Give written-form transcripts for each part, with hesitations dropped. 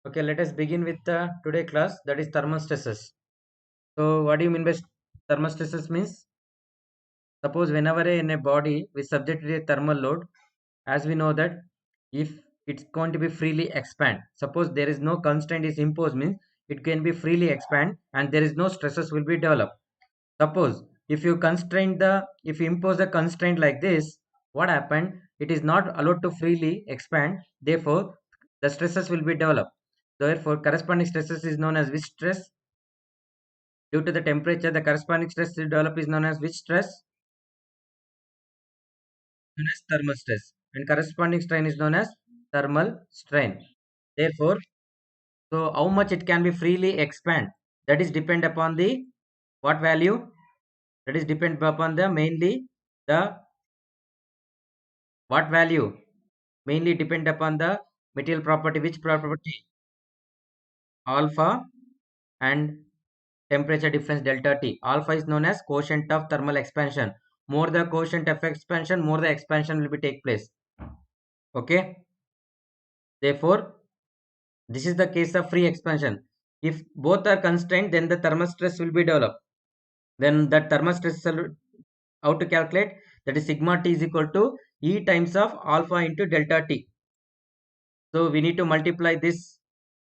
Okay, let us begin with the today class, that is thermal stresses. So what do you mean by thermal stresses means? Suppose whenever in a body we subject to a thermal load, as we know that if it's going to be freely expand, suppose there is no constraint is imposed means it can be freely expand and there is no stresses will be developed. Suppose if you impose the constraint like this, what happened? It is not allowed to freely expand. Therefore, the stresses will be developed. Therefore, corresponding stresses is known as which stress? Due to the temperature, the corresponding stress to develop is known as which stress? Known as thermal stress. And corresponding strain is known as thermal strain. Therefore, so how much it can be freely expand? That is depend upon the what value? That is depend upon the mainly the what value? Mainly depend upon the material property. Which property? Alpha and temperature difference delta T. Alpha is known as quotient of thermal expansion. More the quotient of expansion, more the expansion will be take place. Okay. Therefore, this is the case of free expansion. If both are constrained, then the thermal stress will be developed. Then that thermal stress how to calculate? That is sigma T is equal to E times of alpha into delta T. So we need to multiply this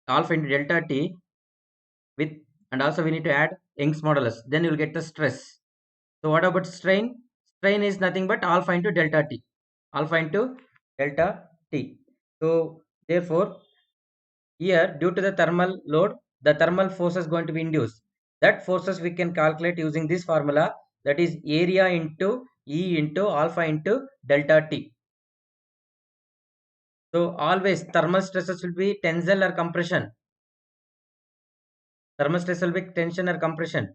alpha into delta T with, and also we need to add Young's modulus. Then you will get the stress. So what about strain? Strain is nothing but alpha into delta T. Alpha into delta T. So therefore, here due to the thermal load, the thermal force is going to be induced. That forces we can calculate using this formula, that is area into E into alpha into delta T. So always thermal stresses will be tensile or compression. Thermal stress will be tension or compression.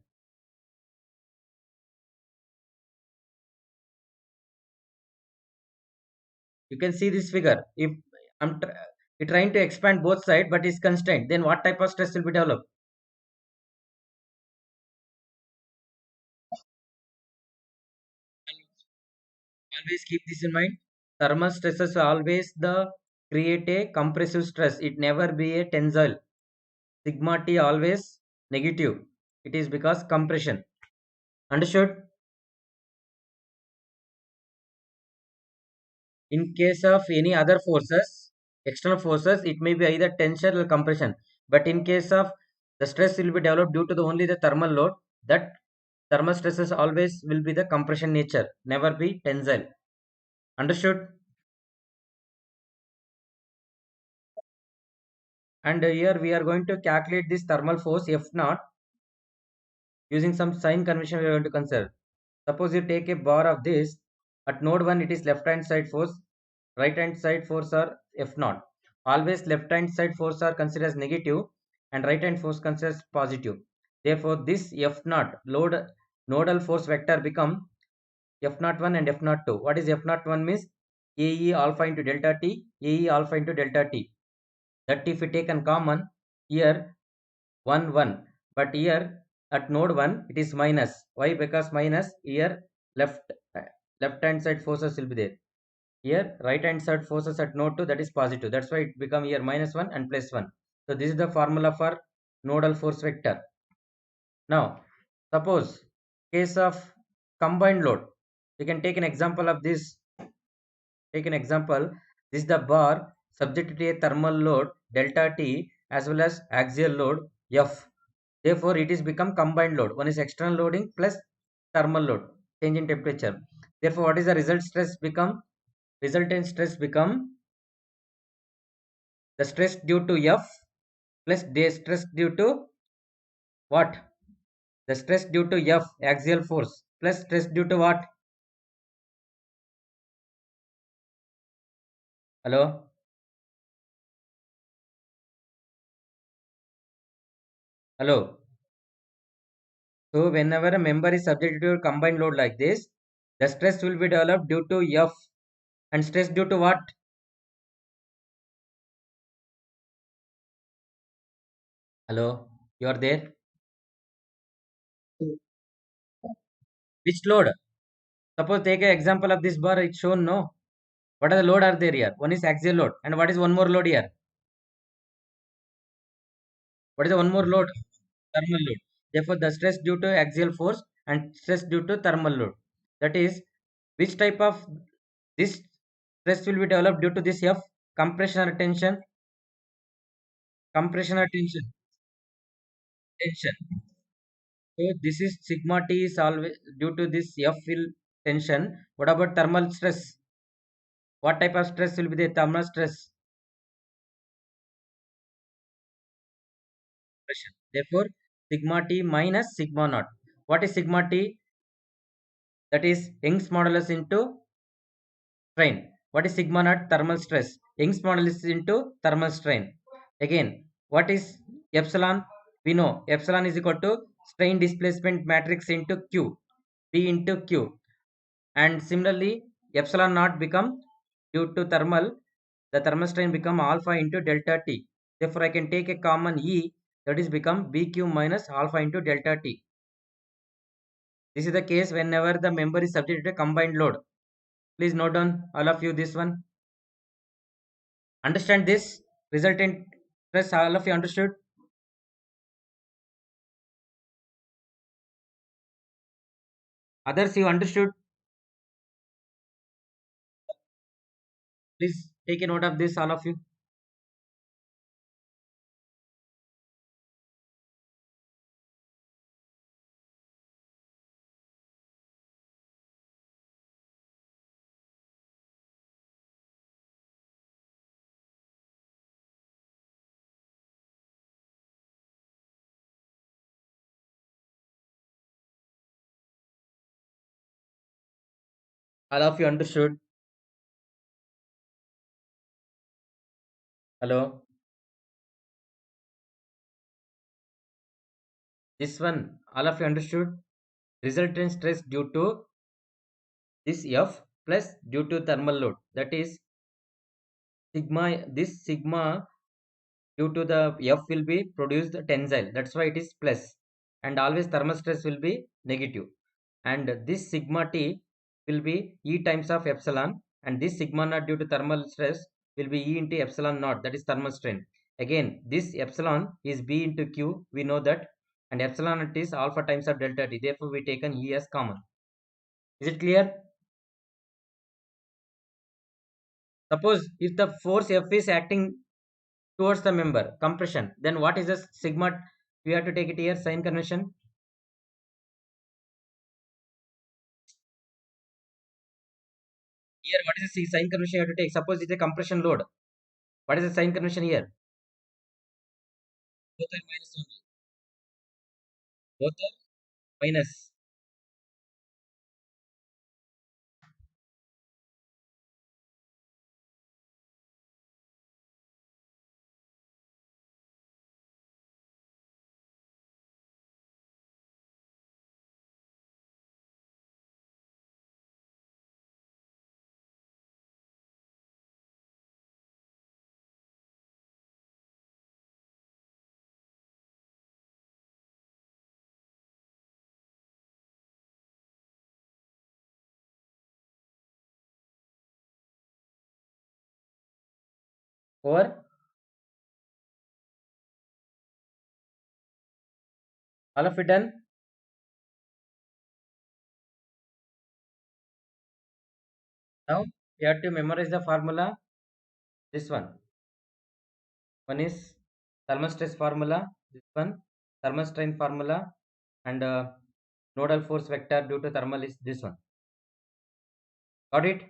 You can see this figure. If I'm trying to expand both sides but is constrained, then what type of stress will be developed? Always keep this in mind. Thermal stresses always the create a compressive stress. It never be a tensile. Sigma T always negative. It is because compression. Understood? In case of any other forces, external forces, it may be either tension or compression. But in case of the stress will be developed due to the only the thermal load, that thermal stresses always will be the compression nature, never be tensile. Understood? And here we are going to calculate this thermal force F naught using some sign convention we are going to consider. Suppose you take a bar of this, at node 1 it is left hand side force, right hand side force are F naught. Always left hand side force are considered as negative and right hand force considered as positive. Therefore, this F naught load nodal force vector become F naught 1 and F naught 2. What is F naught 1 means? AE alpha into delta T, AE alpha into delta T. That if we take in common, here 1 1, but here at node 1 it is minus. Why? Because minus here left left hand side forces will be there. Here right hand side forces at node 2, that is positive. That's why it become here minus 1 and plus 1. So this is the formula for nodal force vector. Now suppose case of combined load, we can take an example of this. Take an example. This is the bar subject to a thermal load delta T as well as axial load F. Therefore, it is become combined load. One is external loading plus thermal load, change in temperature. Therefore, what is the result stress become? Resultant stress become the stress due to F plus the stress due to what? The stress due to F axial force plus stress due to what? Hello? Hello? So, whenever a member is subject to a combined load like this, the stress will be developed due to F and stress due to what? Hello? You are there? Which load? Suppose take an example of this bar, it's shown no. What are the load are there here? One is axial load and what is one more load here? What is the one more load? Thermal load. Therefore, the stress due to axial force and stress due to thermal load. That is, which type of this stress will be developed due to this F? Compression or tension? Compression or tension? Tension. So this is sigma T is always due to this F will tension. What about thermal stress? What type of stress will be the thermal stress? Compression. Therefore, sigma T minus sigma naught. What is sigma T? That is Young's modulus into strain. What is sigma naught? Thermal stress. Young's modulus into thermal strain. Again, what is epsilon? We know epsilon is equal to strain displacement matrix into Q, P into Q. And similarly, epsilon naught become due to thermal, the thermal strain become alpha into delta T. Therefore, I can take a common E, that is become BQ minus alpha into delta T. This is the case whenever the member is subject to a combined load. Please note down all of you this one. Understand this resultant stress, all of you understood? Others you understood? Please take a note of this, all of you. All of you understood? Hello? This one, all of you understood? Resultant stress due to this F plus due to thermal load. That is sigma, this sigma due to the F will be produced tensile. That's why it is plus. And always thermal stress will be negative. And this sigma T will be E times of epsilon. And this sigma naught due to thermal stress will be E into epsilon naught. That is thermal strain. Again, this epsilon is B into Q. We know that. And epsilon naught is alpha times of delta T. Therefore, we taken E as common. Is it clear? Suppose if the force F is acting towards the member, compression, then what is the sigma? We have to take it here, sign convention. Here, what is the sign convention you have to take? Suppose it's a compression load. What is the sign convention here? Both are minus only. Both are minus. Over all of it done. Now you have to memorize the formula. This one. One is thermal stress formula. This one. Thermal strain formula. And nodal force vector due to thermal is this one. Got it?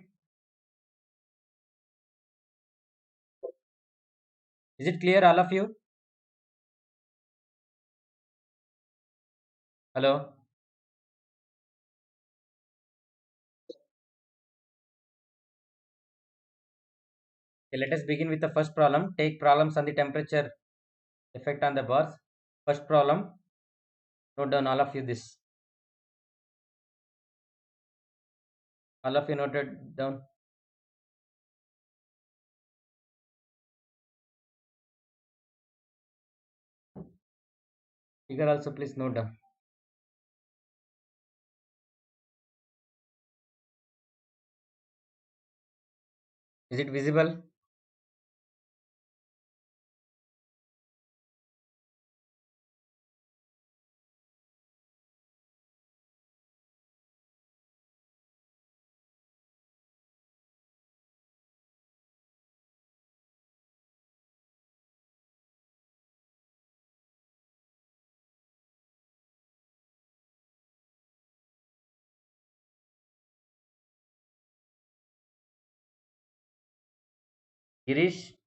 Is it clear, all of you? Hello? Okay, let us begin with the first problem. Take problems on the temperature effect on the bars. First problem. Note down all of you this. All of you noted down. Figure also please note down. Is it visible? Girish,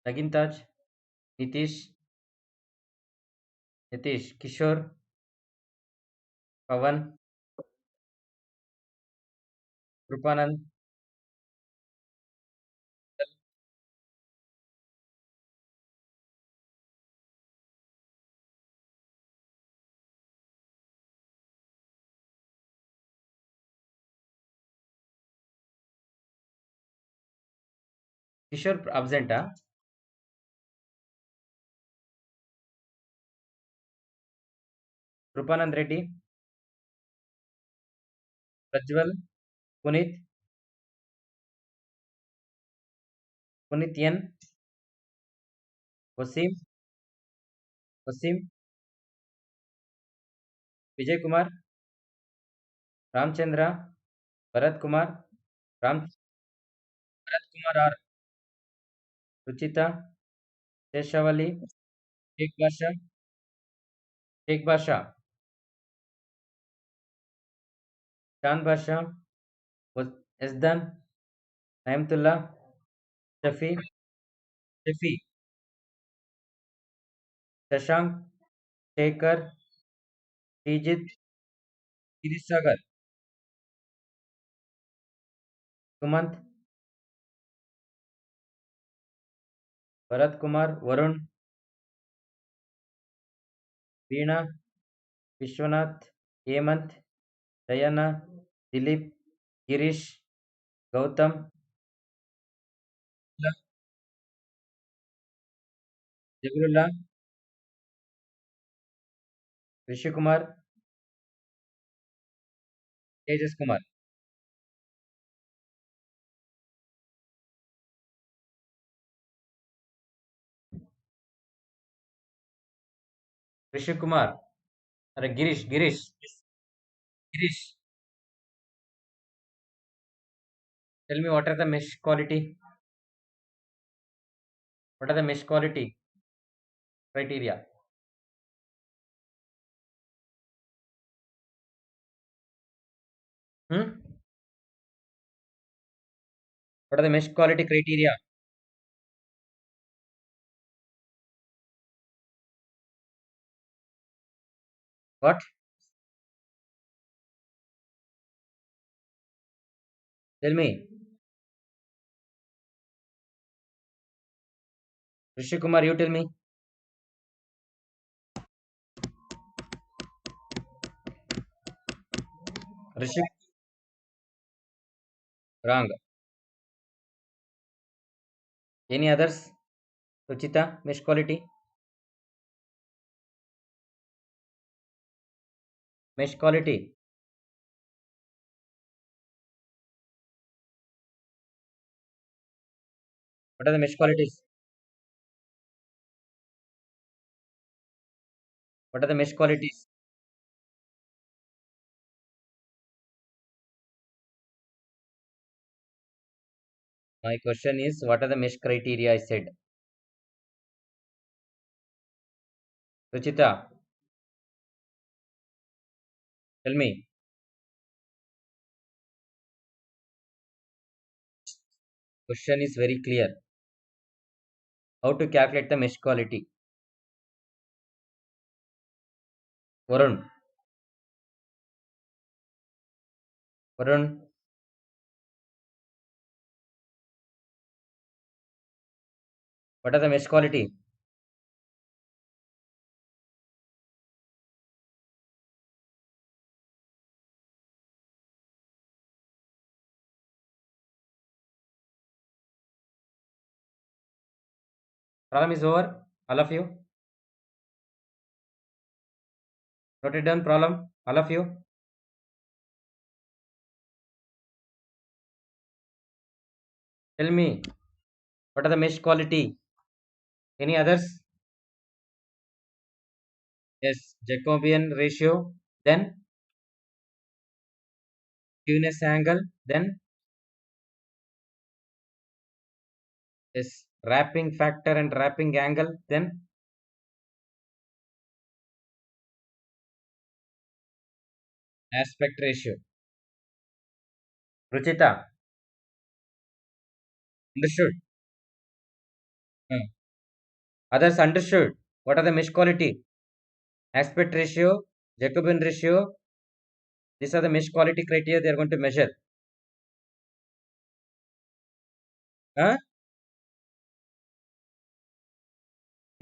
Nagintaj, Nitish, Nitish, Kishore, Pavan, Rupanand, Kishore absent, huh? Rupanand Reddy, Prajwal, Puneet, Puneet N, Wasim, Wasim, Vijay Kumar, Ramchandra, Bharat Kumar, Bharat Kumar R, Ruchita, Sheshavali, Sheikh Basha, Sheikh Basha, Chan Basha, was Esdan, Naimtullah, Shafi, Shafi, Shashank, Shekhar, Srijit, Girisagar, Sumant, Bharat Kumar, Varun, Veena, Vishwanath, Hemant, Dayana, Dilip, Girish, Gautam, Jagrullah, Rishi Kumar, Tejas Kumar. Rishi Kumar. Girish, Girish, Girish. Tell me what are the mesh quality? What are the mesh quality criteria? Hmm? What are the mesh quality criteria? What? Tell me. Rishi Kumar, you tell me. Rishi, wrong. Any others? Ruchita, mesh quality? Mesh quality. What are the mesh qualities? What are the mesh qualities? My question is, what are the mesh criteria? I said. Ruchita, tell me. Question is very clear. How to calculate the mesh quality? Varun, Varun, what are the mesh quality? Problem is over. All of you. Note it down problem. All of you, tell me what are the mesh quality? Any others? Yes, Jacobian ratio, then skewness angle, then yes, wrapping factor and wrapping angle, then aspect ratio. Ruchita, understood? Hmm. Others understood. What are the mesh quality? Aspect ratio, Jacobian ratio. These are the mesh quality criteria they are going to measure. Huh?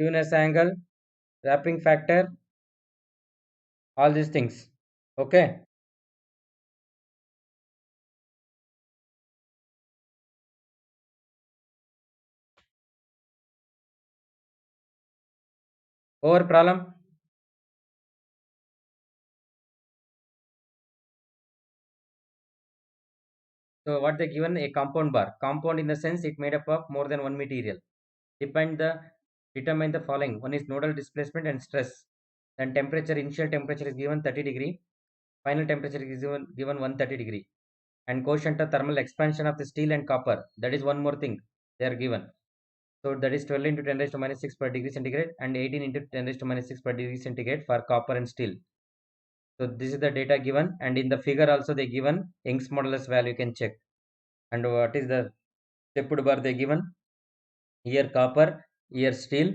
Skewness angle, wrapping factor, all these things. Okay. Over problem. So what they given a compound bar. Compound in the sense it made up of more than one material. Depend the determine the following. One is nodal displacement and stress. Then temperature, initial temperature is given 30 degree. Final temperature is given 130 degree. And quotient of thermal expansion of the steel and copper. That is one more thing they are given. So that is 12 into 10 raised to minus 6 per degree centigrade and 18 into 10 raised to minus 6 per degree centigrade for copper and steel. So this is the data given, and in the figure also they given Young's modulus value you can check. And what is the stepped bar they given? Here copper, here steel,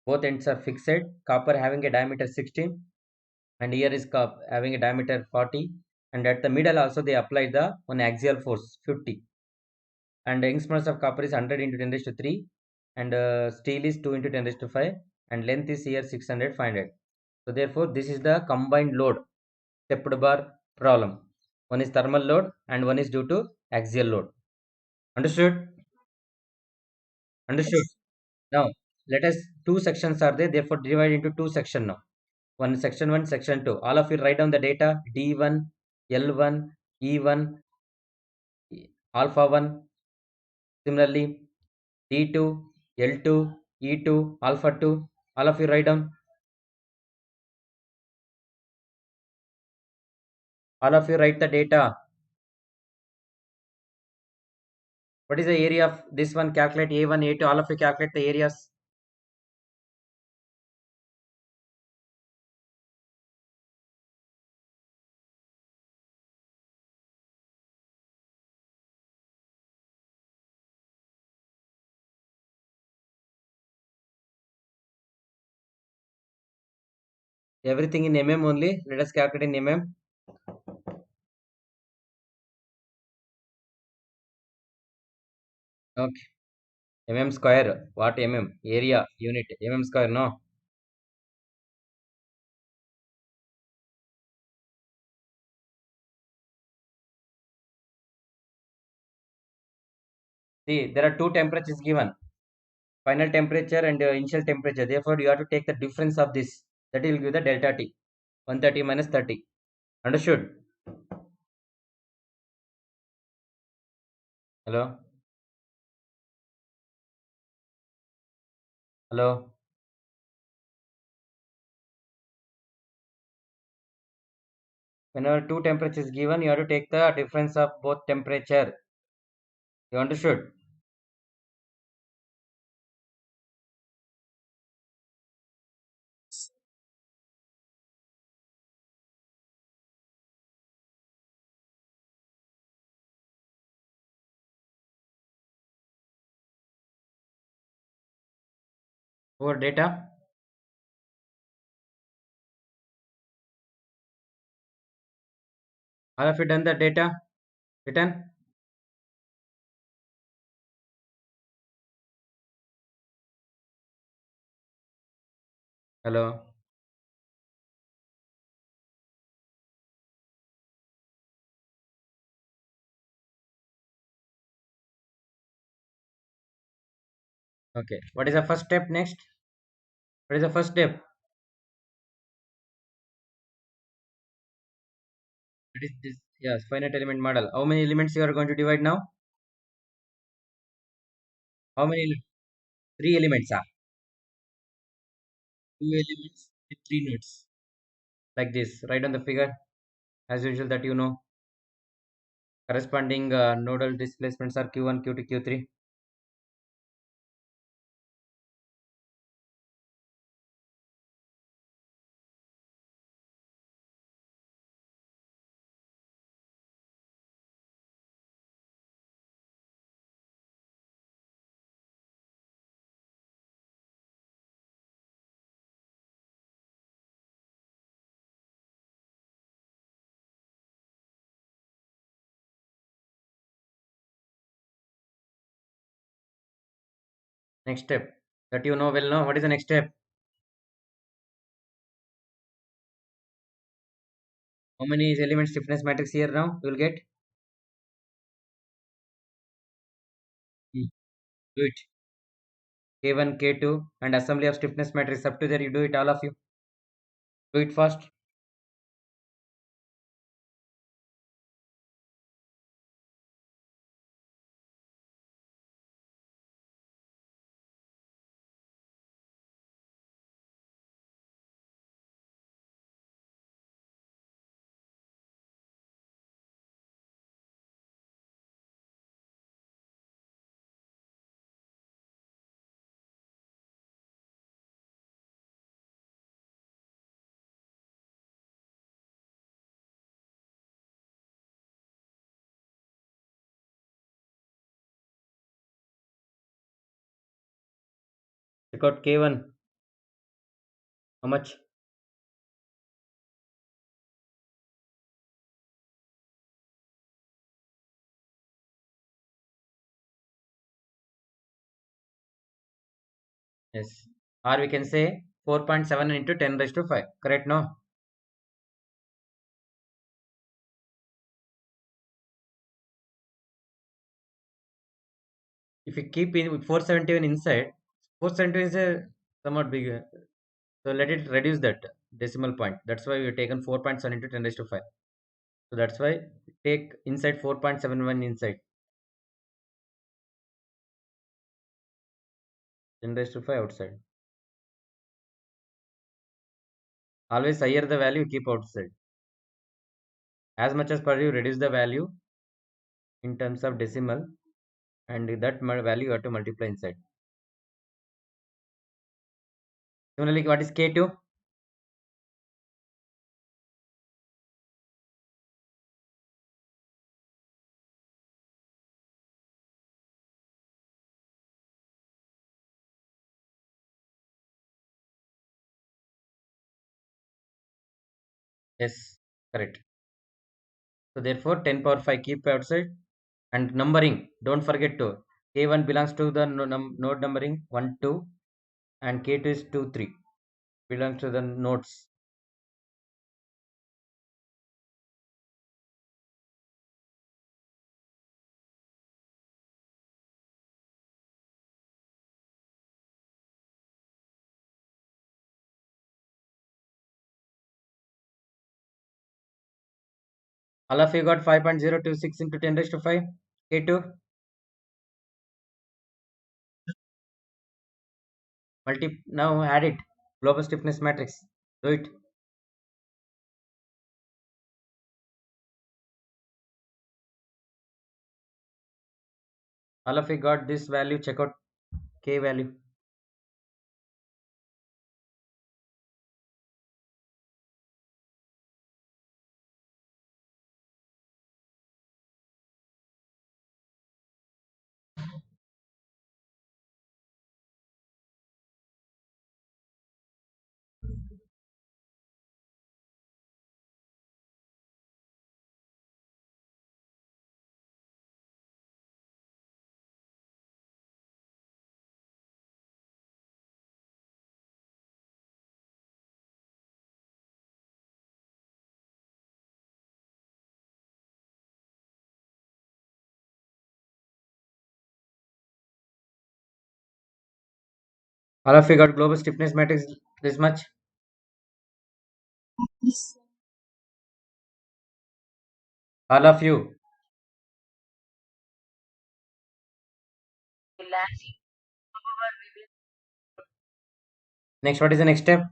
both ends are fixed. Copper having a diameter 16 and here is having a diameter 40, and at the middle also they applied the one axial force 50, and the Young's modulus of copper is 100 into 10 raised to 3, and steel is 2 into 10 raised to 5, and length is here 600 500. So therefore this is the combined load stepped bar problem. One is thermal load and one is due to axial load. Understood? Understood. Now let us, two sections are there, therefore divide into two section now. One section 1, section 2. All of you write down the data D1, L1, E1, alpha 1. Similarly, D2, L2, E2, alpha 2. All of you write down. All of you write the data. What is the area of this one? Calculate A1, A2. All of you calculate the areas. Everything in mm only. Let us calculate in mm. Okay. Mm square. What mm? Area unit. Mm square. No. See, there are two temperatures given. Final temperature and initial temperature. Therefore, you have to take the difference of this. That will give the delta T. 130 minus 30. Understood? Hello? Hello? Whenever two temperatures given, you have to take the difference of both temperature. You understood? Over data. All of you done the data? Written? Hello? Okay. What is the first step next? What is the first step? That is this, yes, finite element model. How many elements you are going to divide now? How many? Three elements. Ah, two elements with three nodes. Like this. Write on the figure as usual that you know. Corresponding nodal displacements are Q1, Q2, Q3. Next step that you know well now. What is the next step? How many is element stiffness matrix here now? You will get. Hmm, do it. K1, K2, and assembly of stiffness matrix. Up to there, you do it, all of you. Do it fast. Check out K1. How much? Yes. Or we can say 4.7 into 10 raised to 5. Correct, no? If you keep in 471 inside, 470 is a somewhat bigger. So let it reduce that decimal point. That's why we have taken 4.7 into 10 raised to 5. So that's why take inside 4.71 inside 10 raised to 5 outside. Always higher the value, keep outside. As much as per you reduce the value in terms of decimal, and that value you have to multiply inside. Similarly, what is K2? Yes, correct. So therefore 10 power 5 keep outside, and numbering don't forget to. K1 belongs to the node numbering 1, 2, and K2 is 2, 3 belongs to the nodes. All of you got 5.026 into 10 raised to 5. K2 now add it. Global stiffness matrix. Do it. All of you got this value. Check out K value. All of you got global stiffness matrix this much. All of you. Next, what is the next step?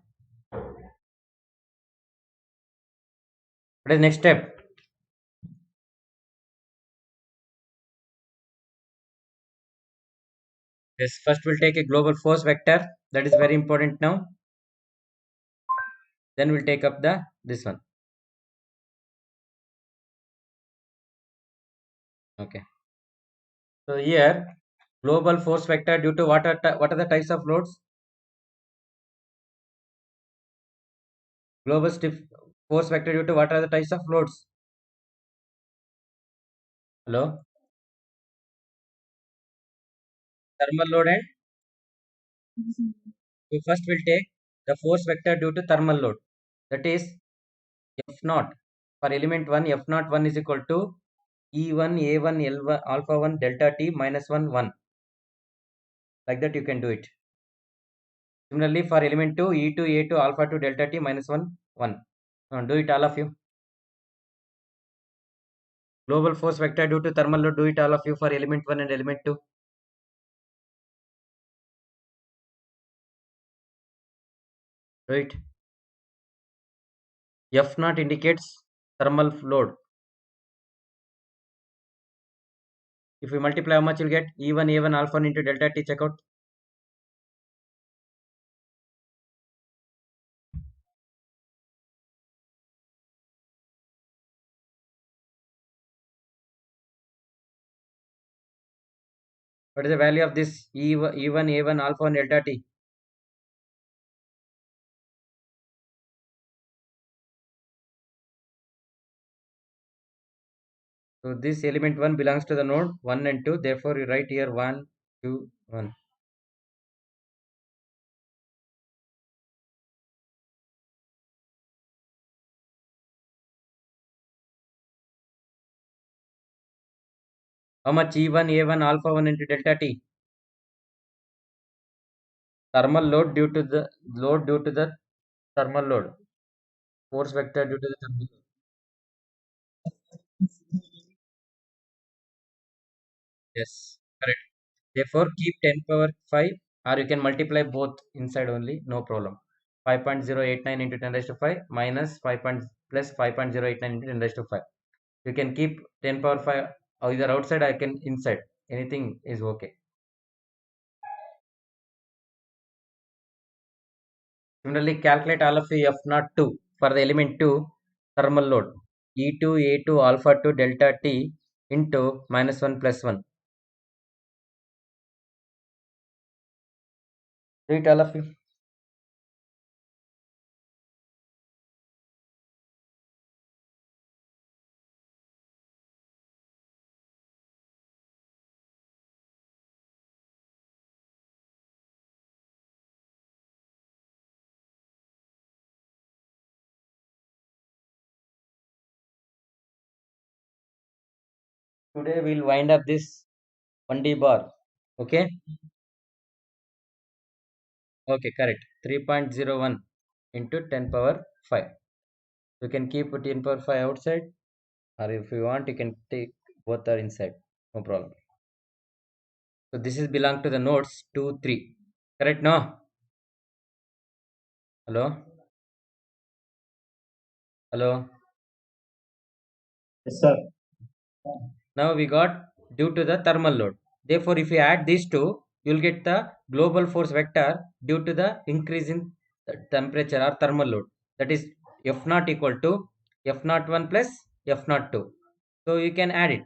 What is next step? Yes, first we'll take a global force vector. That is very important now. Then we'll take up the this one. Okay. So here, global force vector due to what are the types of loads? Global stiff force vector due to what are the types of loads? Hello? Thermal load and so first we'll take the force vector due to thermal load. That is F naught. For element 1, F naught 1 is equal to E1, A1, L1, alpha 1, delta T minus 1, 1. Like that you can do it. Similarly, for element 2, E2, A2, alpha 2, delta T minus 1, 1. Do it all of you. Global force vector due to thermal load, do it all of you for element 1 and element 2. Do it. F naught indicates thermal load. If we multiply how much you'll get? E1, A1, alpha 1 into delta T, check out. What is the value of this E1, A1, alpha 1, delta T? So this element 1 belongs to the node 1 and 2. Therefore, you write here 1, 2, 1. How much E1, A1, alpha 1 into delta T? Thermal load due to the thermal load. Force vector due to the thermal load. Yes, correct. Therefore, keep 10 power 5 or you can multiply both inside only, no problem. 5.089 into 10 raised to 5 minus 5 plus 5.089 into 10 raised to 5. You can keep 10 power 5 either outside or I can inside. Anything is okay. Similarly, calculate all of F naught 2 for the element 2 thermal load E2, A2, alpha 2, delta T into minus 1 plus 1. Do it all of you. Today we'll wind up this 1D bar. Okay? Okay, correct. 3.01 into 10 power 5. You can keep 10 power 5 outside or if you want you can take both are inside. No problem. So this is belong to the nodes 2, 3. Correct? No? Hello? Hello? Yes, sir. Now we got due to the thermal load. Therefore, if you add these two, you will get the global force vector due to the increase in temperature or thermal load. That is F naught equal to F naught 1 plus F naught 2. So you can add it.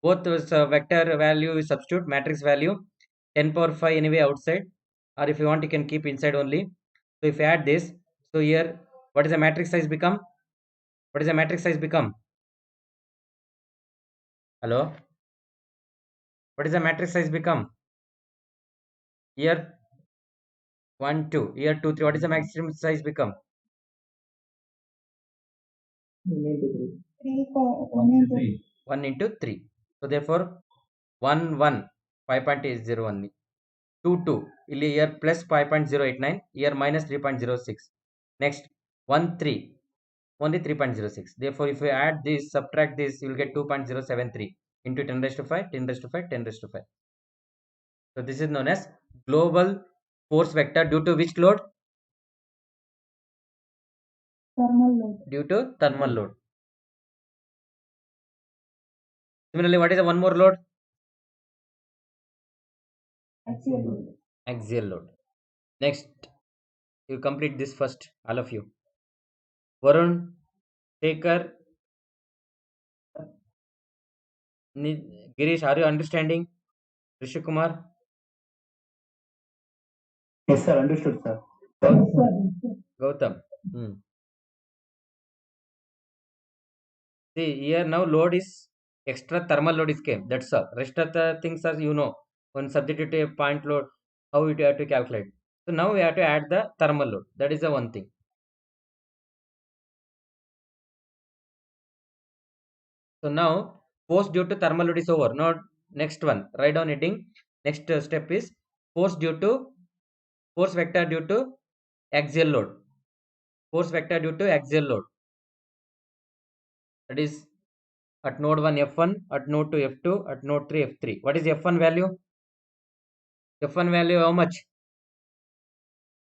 Both those vector value is substitute matrix value 10 power 5 anyway outside, or if you want you can keep inside only. So if you add this, so here what is the matrix size become? What is the matrix size become? Hello? What is the matrix size become? Here 1, 2. Here 2, 3. What is the maximum size become? 1 into 3. So therefore 1, 1. 5.80 only. 2, 2. Here plus 5.089. Here minus 3.06. Next 1, 3. only 3.06. Therefore, if you add this, subtract this, you will get 2.073 into 10 raised to 5, 10 raised to 5, 10 raised to 5. So this is known as global force vector due to which load? Thermal load. Due to thermal load. Similarly, what is the one more load? Axial load. Axial load. Next, you complete this first, all of you. Varun, Shekhar, Girish, are you understanding? Rishi Kumar? Yes, sir. Understood, sir. Gautam. See, here now load is extra thermal load is came. That's all. Rest of the things are when subjected to a point load, how you have to calculate. So now we have to add the thermal load. That is the one thing. So now force due to thermal load is over. Now next one, write down heading. Next step is force vector due to axial load. Force vector due to axial load. That is at node 1 F1, at node 2 F2, at node 3 F3. What is F1 value? F1 value how much?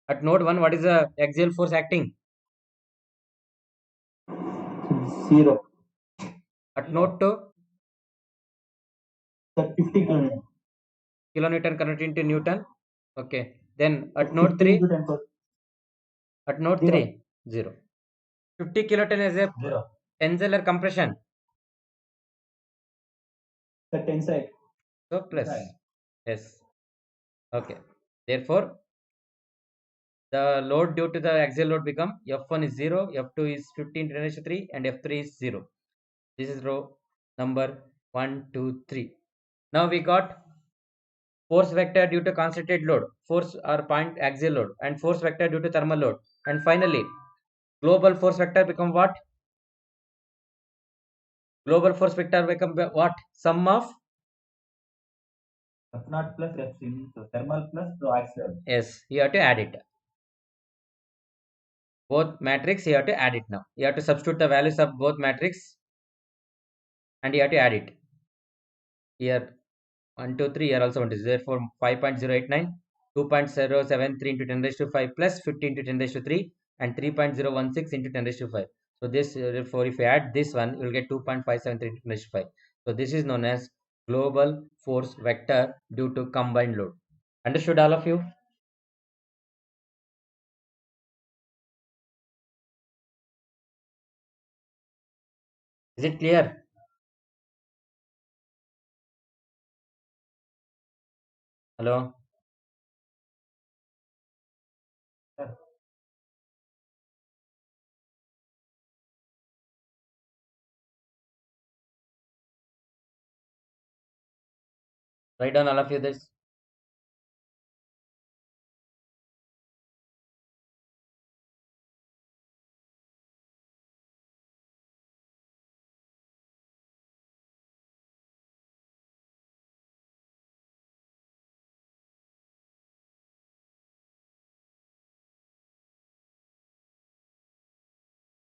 At node 1, what is the axial force acting? 0. At node 2, Sir, 50 kilonewton. kilonewton converted into Newton. Okay. Then at node 3, at node 3, 0. 50 kiloton is a tensile or compression. The tensile. So plus. Yes. Okay. Therefore, the load due to the axial load become F1 is 0, F2 is 15 to 10 raised to 3, and F3 is 0. This is row number 1, 2, 3. Now we got force vector due to concentrated load, force or point axial load, and force vector due to thermal load. And finally, global force vector become what? Global force vector become what? Sum of F0 plus Fc, so thermal plus coaxial. yes, you have to add it. Both matrix you have to add it now. You have to substitute the values of both matrix and you have to add it. Here 1, 2, 3 here also 1 is therefore 5.089, 2.073 into 10 raised to 5 plus 15 to 10 raised to 3 and 3.016 into 10 raised to 5. So this therefore if you add this one you will get 2.573 into 10 raised to 5. So this is known as global force vector due to combined load. Understood all of you? Is it clear? Hello? Write down all of you this.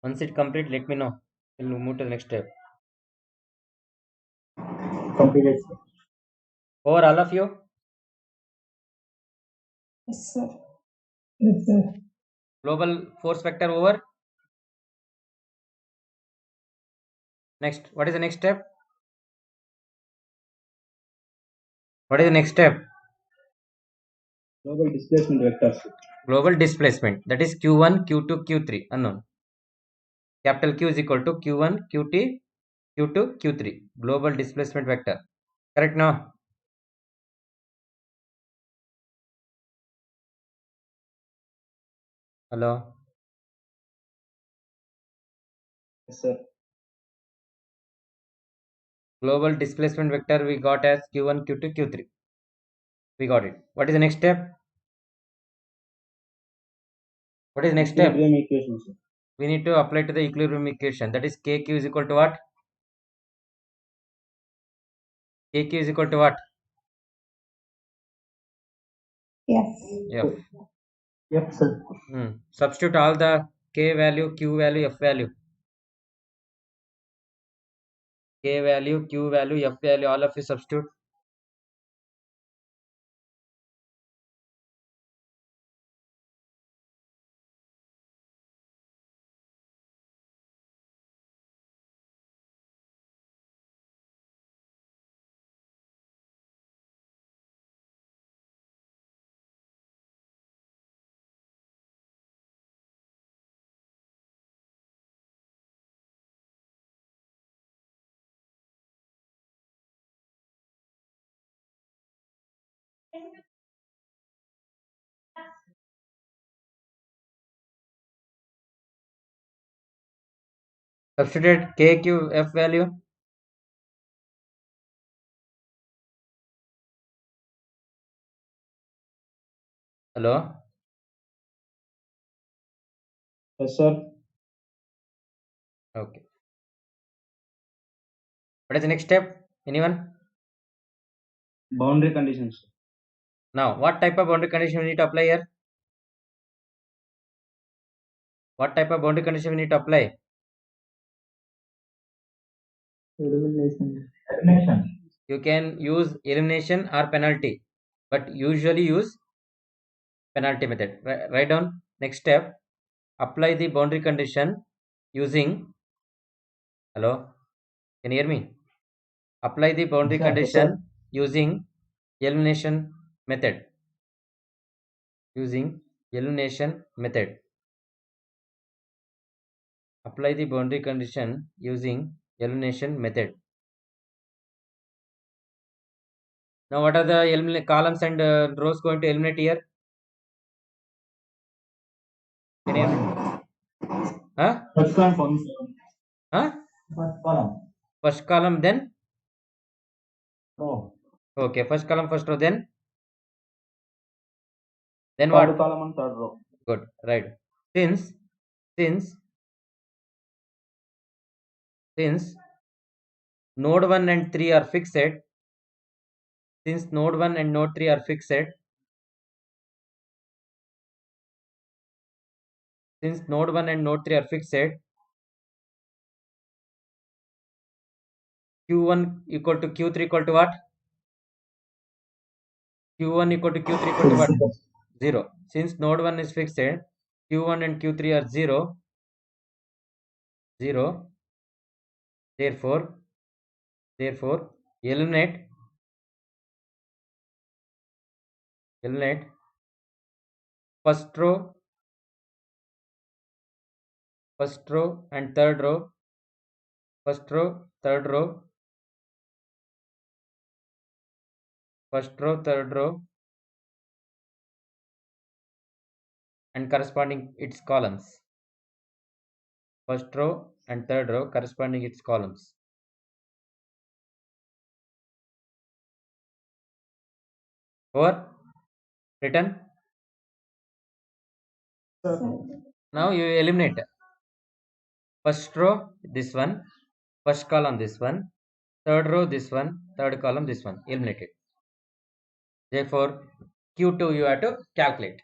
Once it complete, let me know. We'll move to the next step. Completed, sir. Over all of you? Yes, sir. Yes, sir. Global force vector over. Next, what is the next step? What is the next step? Global displacement vectors. Global displacement. That is Q1, Q2, Q3. Unknown. Capital Q is equal to Q1, Qt, Q2, Q3. Global displacement vector. Correct now? Hello? Yes, sir. Global displacement vector we got as Q1, Q2, Q3. We got it. What is the next step? What is the next step? Equilibrium equation, sir. We need to apply to the equilibrium equation. That is KQ is equal to what? KQ is equal to what? Yes. F. Yes, sir. Substitute all the K value, Q value, F value. K value, Q value, F value, all of you substitute. Substitute K, Q, F value. Hello? Yes, sir. Okay. What is the next step? Anyone? Boundary conditions. Now, what type of boundary condition we need to apply here? What type of boundary condition we need to apply? Elimination. You can use elimination or penalty, but usually use penalty method. Write down next step. Apply the boundary condition using. Hello? Can you hear me? Apply the boundary Yes, sir. condition using elimination method. Using elimination method. Apply the boundary condition using elimination method. Now, what are the columns and rows going to eliminate here? Can you hear me? Huh? First column. Huh? First column. First column, then? No. Okay, first column, first row, then? Then Third what? column and third row. Good, right. Since node 1 and 3 are fixed, since node 1 and node 3 are fixed, since node 1 and node 3 are fixed, Q1 equal to Q3 equal to what? Q1 equal to Q3 equal to what? 0. Since node 1 is fixed, Q1 and Q3 are 0. Therefore, eliminate first row and third row, first row, third row, first row, third row, and corresponding its columns. First row and third row corresponding its columns. Over. Written. Now you eliminate first row this one, first column this one, third row this one, third column this one. Eliminate it. Therefore, Q2 you have to calculate.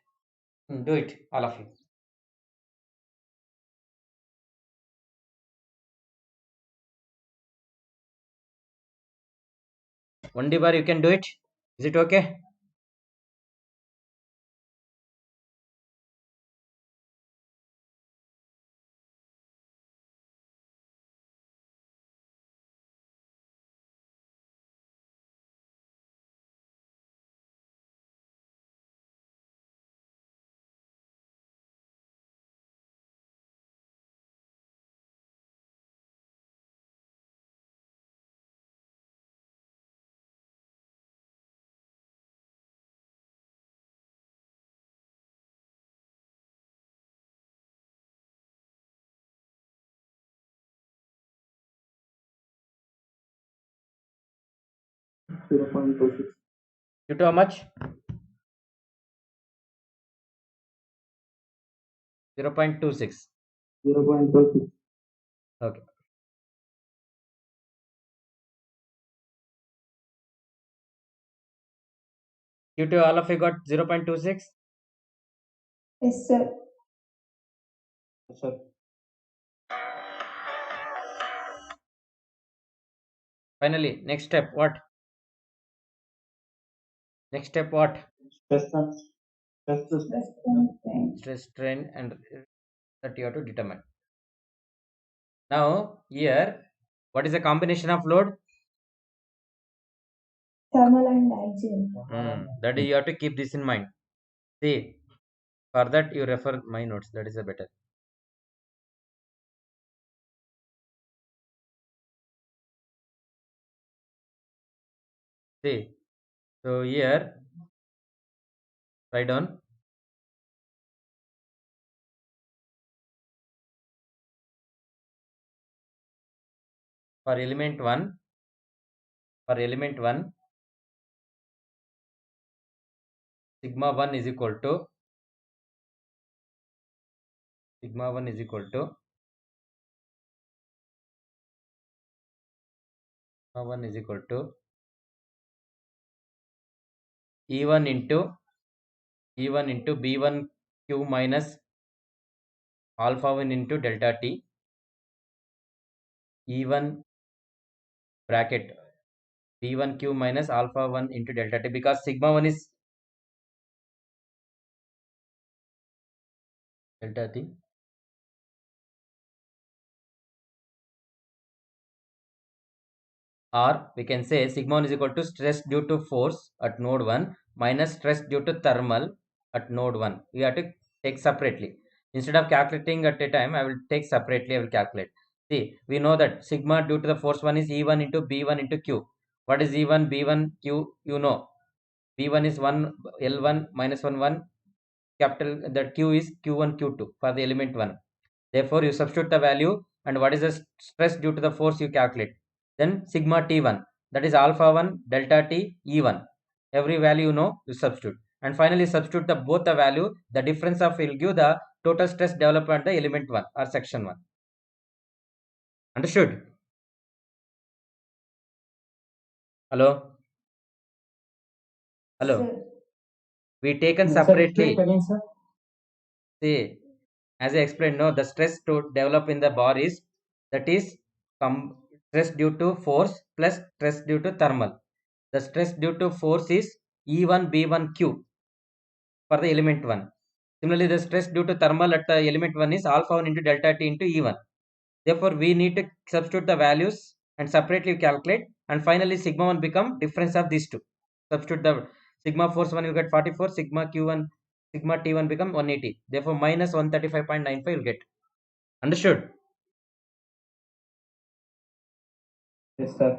Do it, all of you. 1D bar you can do it. Is it okay? You do how much? 0.26. 0.26. Okay. Q2 all of you got 0.26. Yes, sir. Yes, sir. Finally, next step what? Next step what? Stress and Stress strain and that you have to determine. Now here, what is the combination of load? Thermal and axial. That you have to keep this in mind. See, for that you refer my notes. That is a better. See, so here write down for element 1. For element 1, sigma 1 is equal to sigma 1 is equal to sigma 1 is equal to E1 into B1 Q minus alpha 1 into delta T. E1 bracket B1 Q minus alpha 1 into delta T, because sigma 1 is delta T. Or we can say sigma 1 is equal to stress due to force at node 1 minus stress due to thermal at node 1. We have to take separately. Instead of calculating at a time, I will take separately, I will calculate. See, we know that sigma due to the force 1 is E1 into B1 into Q. What is E1, B1, Q? You know. B1 is 1, L1 minus 1, 1. Capital, that Q is Q1, Q2 for the element 1. Therefore, you substitute the value, and what is the stress due to the force you calculate. Then sigma T1, that is alpha 1 delta T E1. Every value you know, you substitute. And finally substitute both the value. The difference of will give the total stress developed at the element 1 or section 1. Understood? Hello? Hello? Sir. We taken Sir, separately. repeat again, sir. See, as I explained, no, the stress to develop in the bar is, that is stress due to force plus stress due to thermal. The stress due to force is E1 B1 Q for the element 1. Similarly, the stress due to thermal at the element 1 is alpha 1 into delta T into E1. Therefore, we need to substitute the values and separately calculate, and finally sigma 1 become difference of these two. Substitute the sigma force 1, you get 44, sigma Q1, sigma T1 become 180. Therefore, minus 135.95 you'll get. Understood? Yes, sir.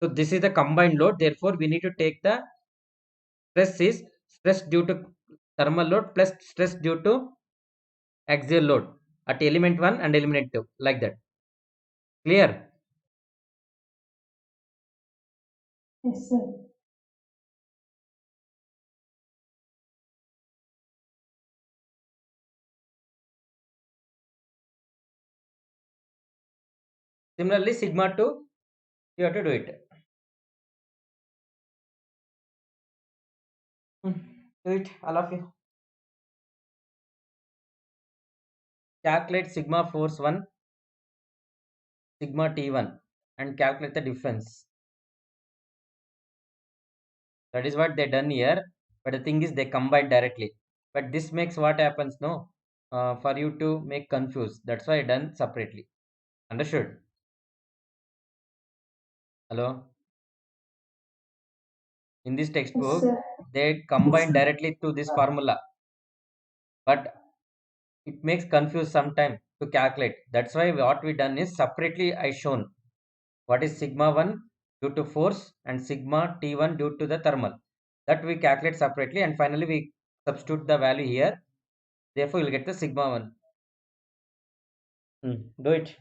So this is the combined load. Therefore, we need to take the stress is stress due to thermal load plus stress due to axial load at element 1 and element 2, like that. Clear? Yes, sir. Similarly, sigma 2, you have to do it. Do it, all of you. Calculate sigma force 1, sigma T1 and calculate the difference. That is what they done here. But the thing is they combine directly. But this makes what happens, no? For you to make confused. That's why I done separately. Understood? Hello? In this Yes, textbook, sir. they combine directly to this formula. But it makes confused sometime to calculate. That's why what we done is separately I shown what is sigma 1 due to force and sigma T1 due to the thermal. That we calculate separately, and finally we substitute the value here. Therefore, you'll get the sigma 1. Do it.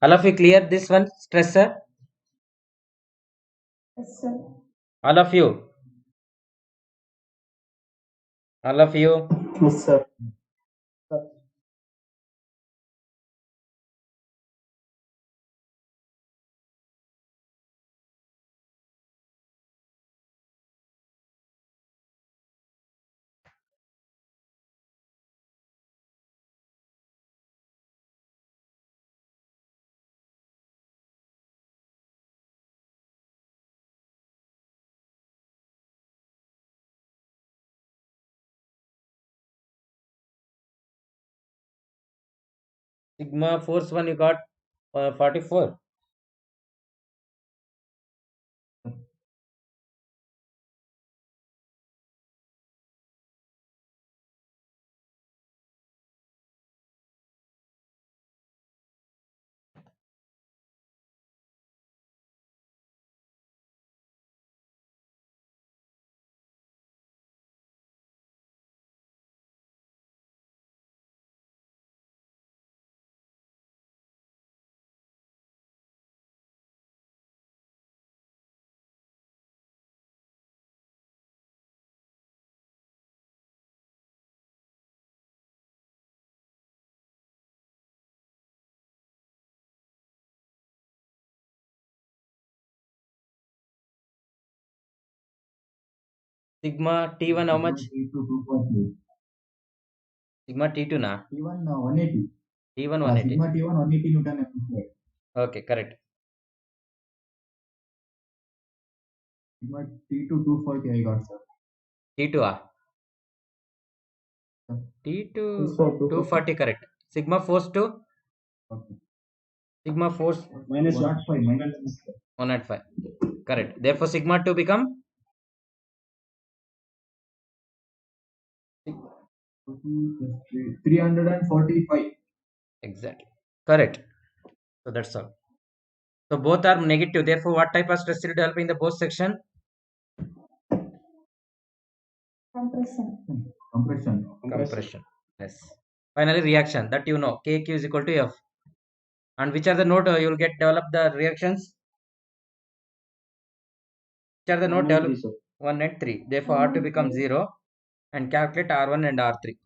All of you clear this one, stressor? Yes, sir. All of you? All of you? Yes, sir. Sigma force 1 you got 44. Sigma T1 how much? T2 2.8. Sigma T2 na? T1 180. T1 180. Sigma T1 180 Newton m². Okay, correct. Sigma T2 240 I got, sir. T2 ah? T2 Yes, sir. 240 correct. Sigma force 2? Okay. Sigma force Minus 105 minus 105. Correct. Therefore, sigma 2 become 345. exactly correct. So that's all. So both are negative. Therefore, what type of stress will develop in the both section? Compression. Compression. Yes. Finally, reaction that you know KQ is equal to F. And which are the node you will get develop the reactions? Which are the node develop? 1 and 3. Therefore, 1 R2 and becomes 3. 0 and calculate R1 and R3.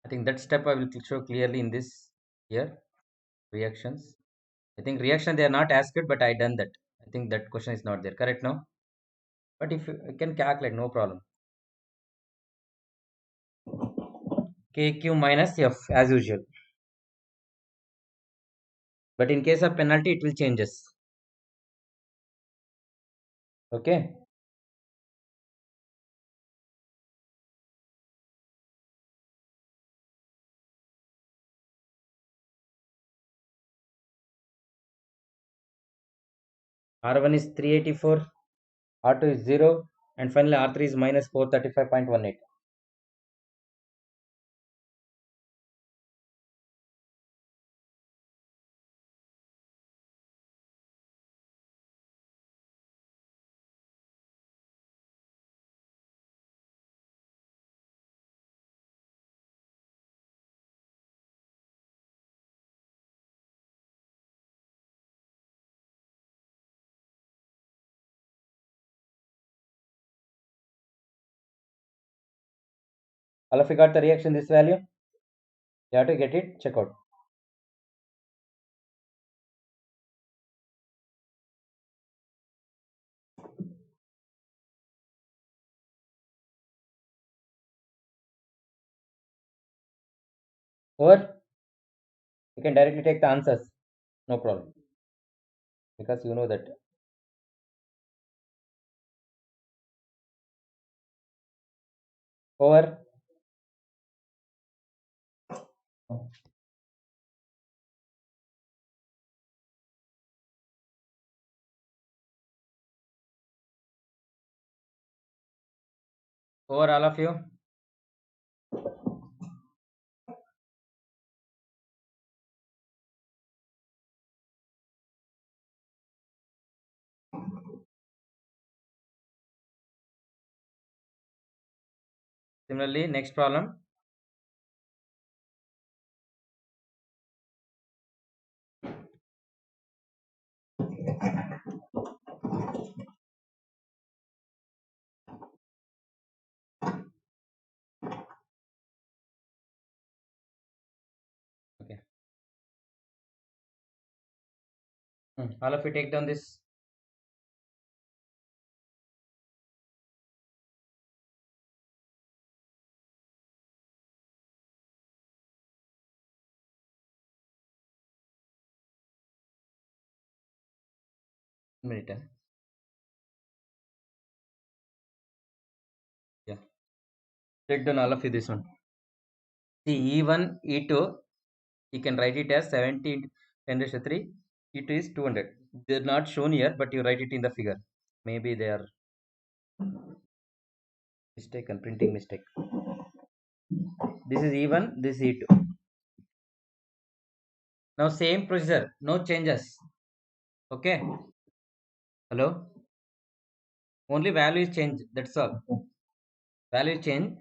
I think that step I will show clearly in this here. Reactions. I think reaction they are not asked, but I done that. I think that question is not there. Correct now? But if you can calculate, no problem. KQ minus F as usual. But in case of penalty, it will changes. Okay. R1 is 384, R2 is 0, and finally R3 is minus 435.18. All of you got the reaction this value? You have to get it, check out. Or you can directly take the answers. No problem. Because you know that. Over. Over all of you. Similarly, next problem. Okay. All of you take down this. Minute. Yeah. Take down all of you this one. See, E1, E2, you can write it as 70 10 raised to 3. E2 is 200. They're not shown here, but you write it in the figure. Maybe they are mistaken, printing mistake. This is E1, this is E2. Now same procedure, no changes. Okay. Hello? Only value is change. That's all. Value is change.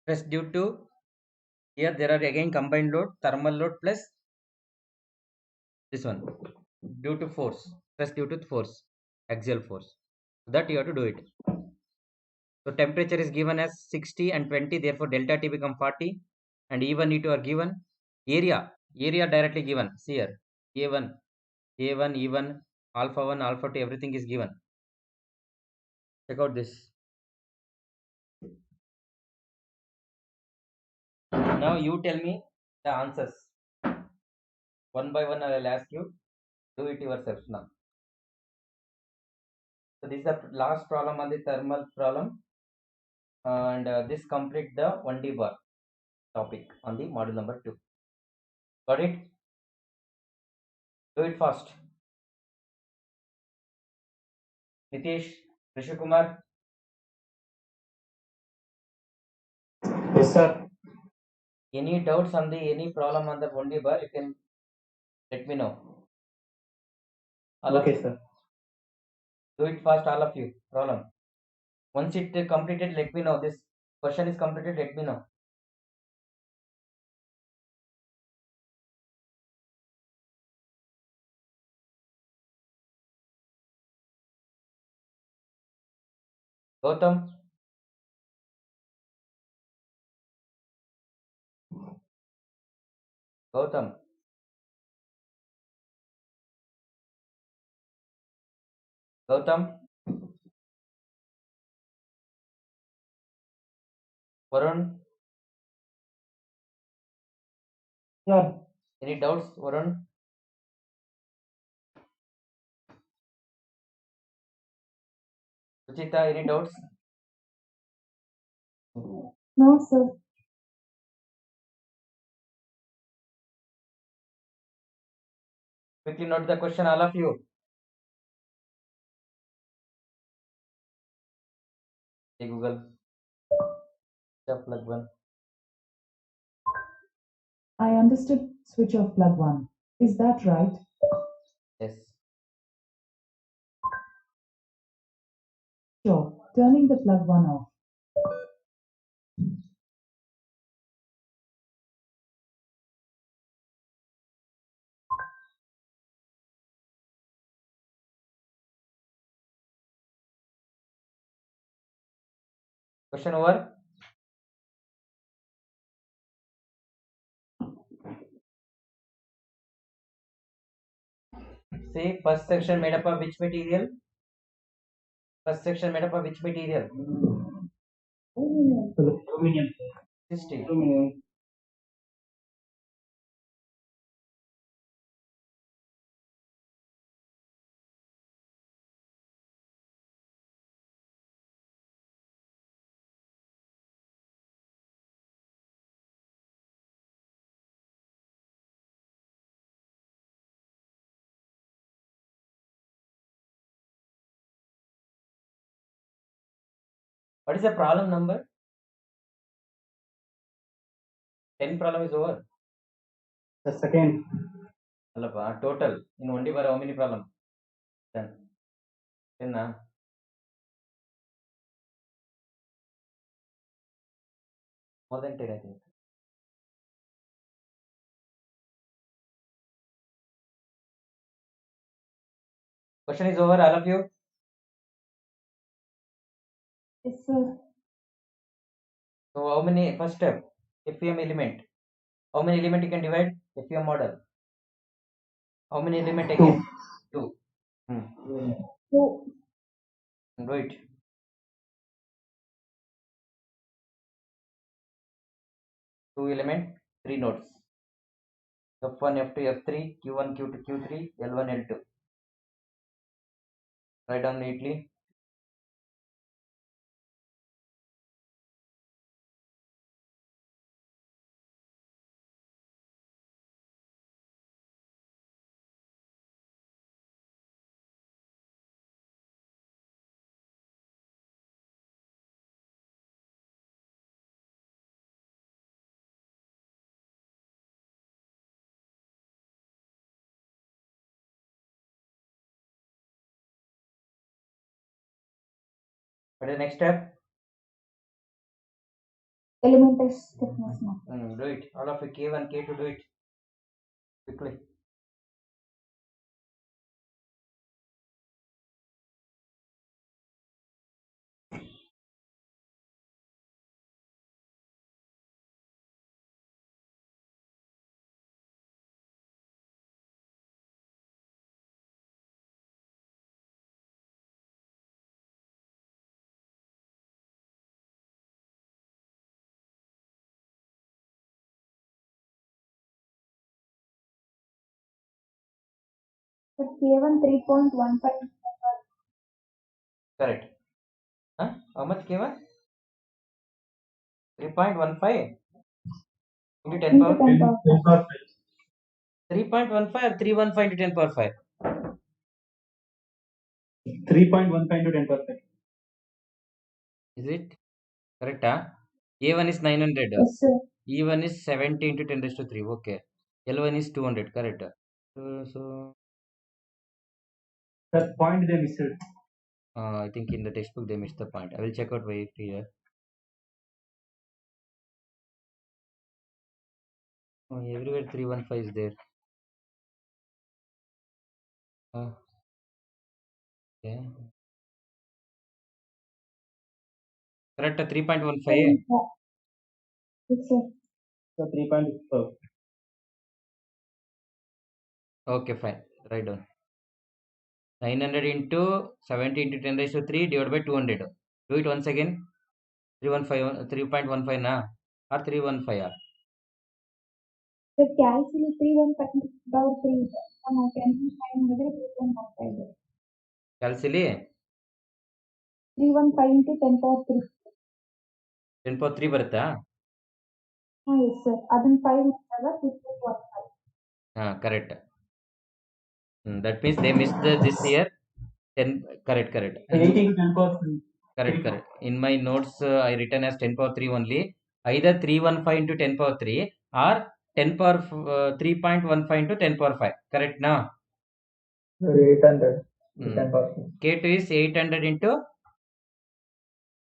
Stress due to here there are again combined load, thermal load plus this one due to force. Stress due to force, axial force. That you have to do it. So temperature is given as 60 and 20. Therefore delta T become 40, and E1, E2 are given. Area directly given. See here. A1, E1, alpha 1, alpha 2, everything is given. Check out this. Now you tell me the answers. One by one I will ask you. Do it yourself now. So this is the last problem on the thermal problem, and this complete the 1D bar topic on the module number 2. Got it? Do it fast. Nitish, Rishikumar, Yes, sir. any doubts on the any problem on the 1D bar, you can let me know. All of Okay, you. sir. Do it fast, all of you. Problem. Once it completed, let me know. This question is completed, let me know. Gautam, Gautam, Gautam, Varun, Sir. any doubts, Varun? Suchita, any doubts? No, sir. Quickly note the question, all of you. Hey Google, plug 1. I understood switch off plug 1. Is that right? Yes. Sure. Turning the plug 1 off. Question over. See, first section made up of which material? First section made up of which material? Aluminum. 60. Aluminum. What is the problem number? 10 problem is over. The second. Total in 1D bar how many problem? 10. 10 na? More than 10 I think. Question is over, all of you. Yes, sir. So how many, first step, FEM element. How many element you can divide? FEM model. How many element again? 2. So, Do it. Two element, 3 nodes. F1, F2, F3, Q1, Q2, Q3, L1, L2. Write down neatly. What is the next step? Elemental stiffness matrix. Do it. All of you, K1, K2, do it quickly. So K1 3.15 Correct. Huh? How much K1? 3.15 into 10 into power 10 power 10 power 5. 3.15 or 315 into 10 power 5. 3.15 into 10 power 5. Is it correct? Huh? A1 is 900. Yes, sir. E1 is 70 into 10 raised to 3. Okay. L1 is 200. Correct. So The point they missed. I think in the textbook they missed the point. I will check out why here. Everywhere 315 is there. Okay. Correct. 3.15. Yes, sir. So 3.4. Okay, fine. Write down. 900 into 70 into 10 raised to 3 divided by 200. Do it once again. 315, 3.15 na? Or 315 ah? So calcium 3.15 power 3. Calcium 3.15 Calcili 315 into 10 power 3. 10 power 3 ಬರುತ್ತಾ? Yes, sir. ಅದನ್ನ 5 ಮಾಡಿದಾಗ 3.15. Correct. That means they missed this year 10. Correct. 8 into 10 power 3. Correct. In my notes, I written as 10 power 3 only. Either 315 into 10 power 3 or 10 power 3.15 into 10 power 5. Correct now? 800 into 10 power 3. K2 is 800 into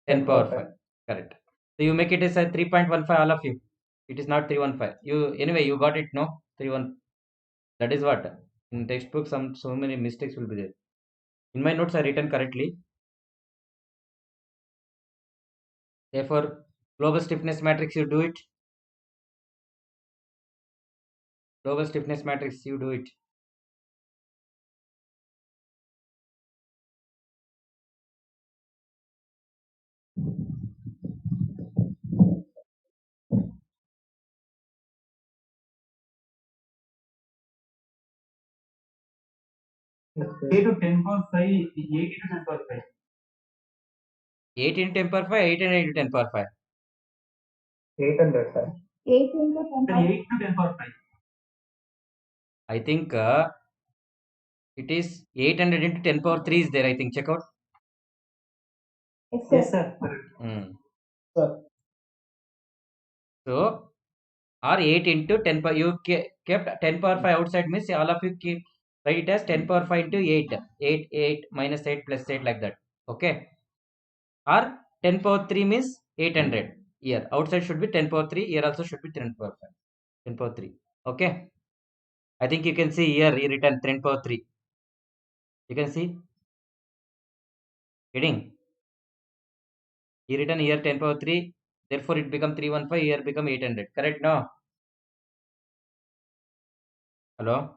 10 power 5. Correct. So you make it as a 3.15, all of you. It is not 315. Anyway, you got it, no? 31. That is what. In textbook, so many mistakes will be there. In my notes, I written correctly. Therefore, global stiffness matrix, you do it. Global stiffness matrix, you do it. K to 10 power 5 is 8 into 10 power 5. 8 into 10 power 5, 800 into 10 power 5. 800, sir. 8 into 10 power 8 to 10 power 5. I think it is 800 into 10 power 3 is there. I think. Check out. Yes, sir. Sir. So, or 8 into 10 power. You kept 10 power 5 outside, means all of you keep write it as 10 power 5 into 8. 8 minus 8 plus 8 like that. Okay. Or 10 power 3 means 800. Here outside should be 10 power 3. Here also should be 10 power 5. 10 power 3. Okay. I think you can see here written 10 power 3. You can see. Getting. He written here 10 power 3. Therefore, it become 315. Here become 800. Correct now? Hello?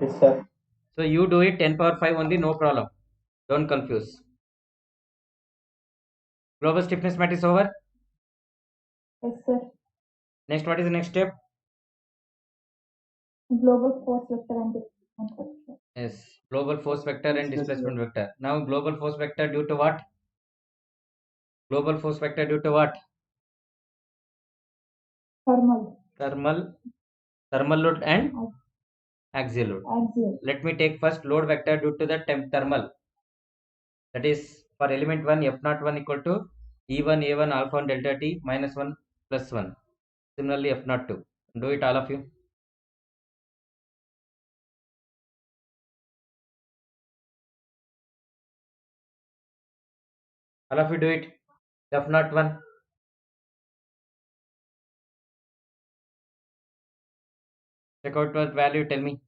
Yes, sir. So you do it 10 power 5 only, no problem. Don't confuse. Global stiffness matrix over. Yes, sir. Next, what is the next step? Global force vector and displacement vector. Yes, global force vector and displacement vector. Now, global force vector due to what? Global force vector due to what? Thermal. Thermal load and axial load. Axial. Let me take first load vector due to the thermal. That is for element 1, F01 equal to E1, A1, alpha and delta T minus 1 plus 1. Similarly, F02. Do it all of you. All of you do it. F naught 1. Check out what value, tell me.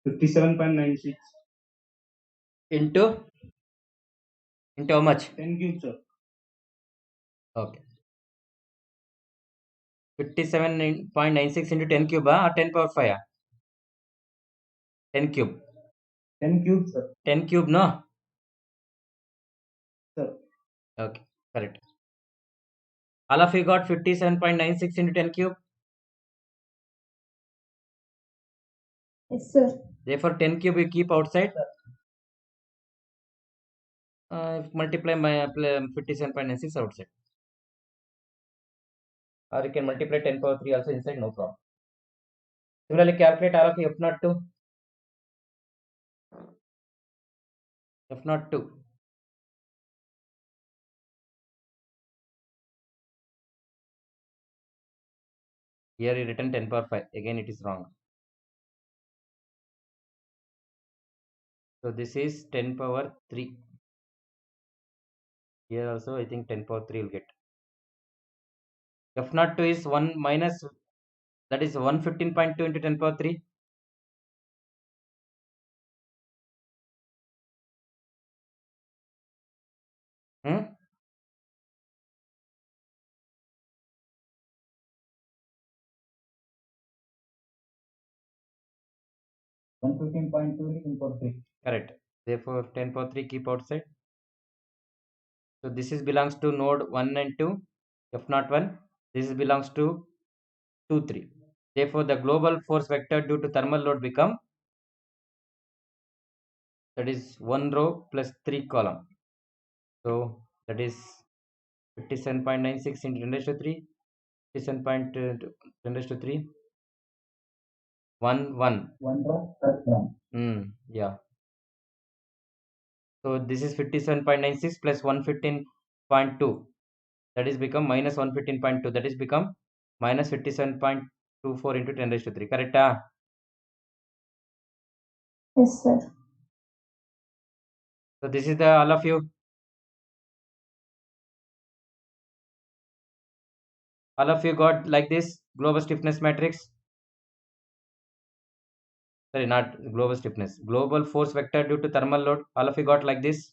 $57.96 Into how much? 10 cubes, sir. Okay. 57.96 into 10 cube or 10 power 5? 10 cube. 10 cubes, sir. 10 cube, no? Sir. Okay, correct. All of you got 57.96 into 10 cube. Yes, sir. Therefore, 10 cube you keep outside. Multiply my 57.96 outside. Or you can multiply 10 power 3 also inside, no problem. Similarly, calculate all of F naught 2. F naught 2. Here you written 10 power 5. Again, it is wrong. So this is 10 power 3. Here also I think 10 power 3 will get. F naught 2 is 1 minus, that is 115.2 into 10 power 3. Hmm? 115.2 10 power 3. Correct. Therefore, 10 power 3 keep outside. So this is belongs to node 1 and 2, F naught 1. This is belongs to 2, 3. Therefore, the global force vector due to thermal load become, that is 1 row plus 3 column. So that is 57.96 into 10 raised to 3, 57.10 raised to 3, 1, 1. 1 row plus 1. Yeah. So this is 57.96 plus 115.2. That is become minus 115.2. That is become minus 57.24 into 10 raised to 3. Correct? Yes, sir. So this is the all of you. All of you got like this global stiffness matrix. Sorry, not global stiffness. Global force vector due to thermal load. All of you got like this.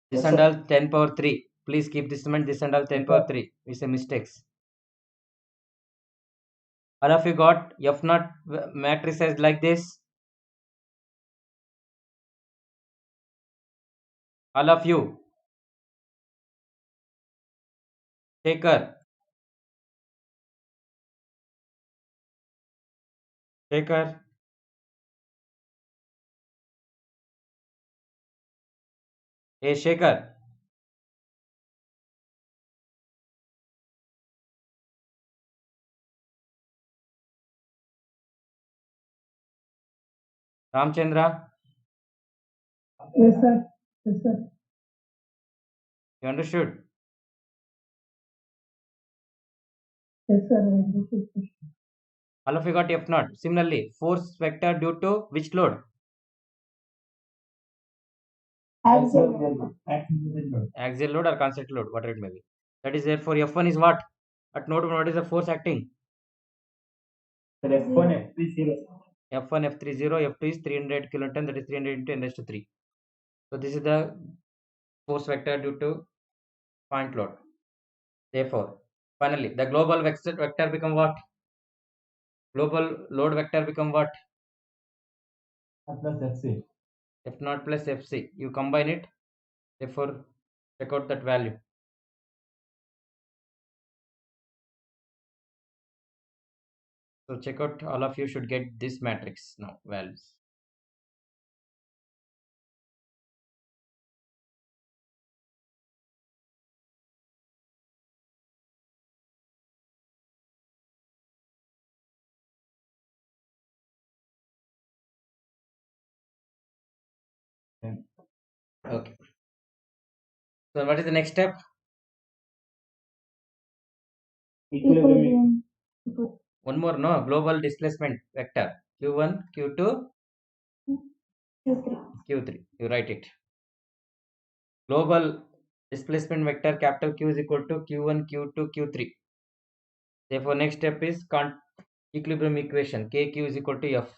This Yes, and sir. all 10 power 3. Please keep this in mind. This and all 10 Yes, power sir. 3. It's a mistakes. All of you got F naught matrices like this. All of you. Shaker. Shaker. Hey, Shaker. Ramchandra. Yes, sir. Yes, sir. You understood? Yes, sir. I understood. All of you got F naught. Similarly, force vector due to which load? Axial. Axial load or concentric load, whatever it may be. That is therefore F1 is what? At node 1, what is the force acting? Sir, F1, F30. F1, F30, F2 is 300 kilonewton, that is 300 into 10 raised to 3. So this is the force vector due to point load. Therefore, finally, the global vector become what? Global load vector become what? Plus FC. F0 plus Fc. You combine it. Therefore, check out that value. So check out, all of you should get this matrix now, values. Okay. So what is the next step? Equilibrium. Equilibrium. One more, no? Global displacement vector. Q1, Q2, Q3. Q3. You write it. Global displacement vector capital Q is equal to Q1, Q2, Q3. Therefore, next step is equilibrium equation. KQ is equal to F.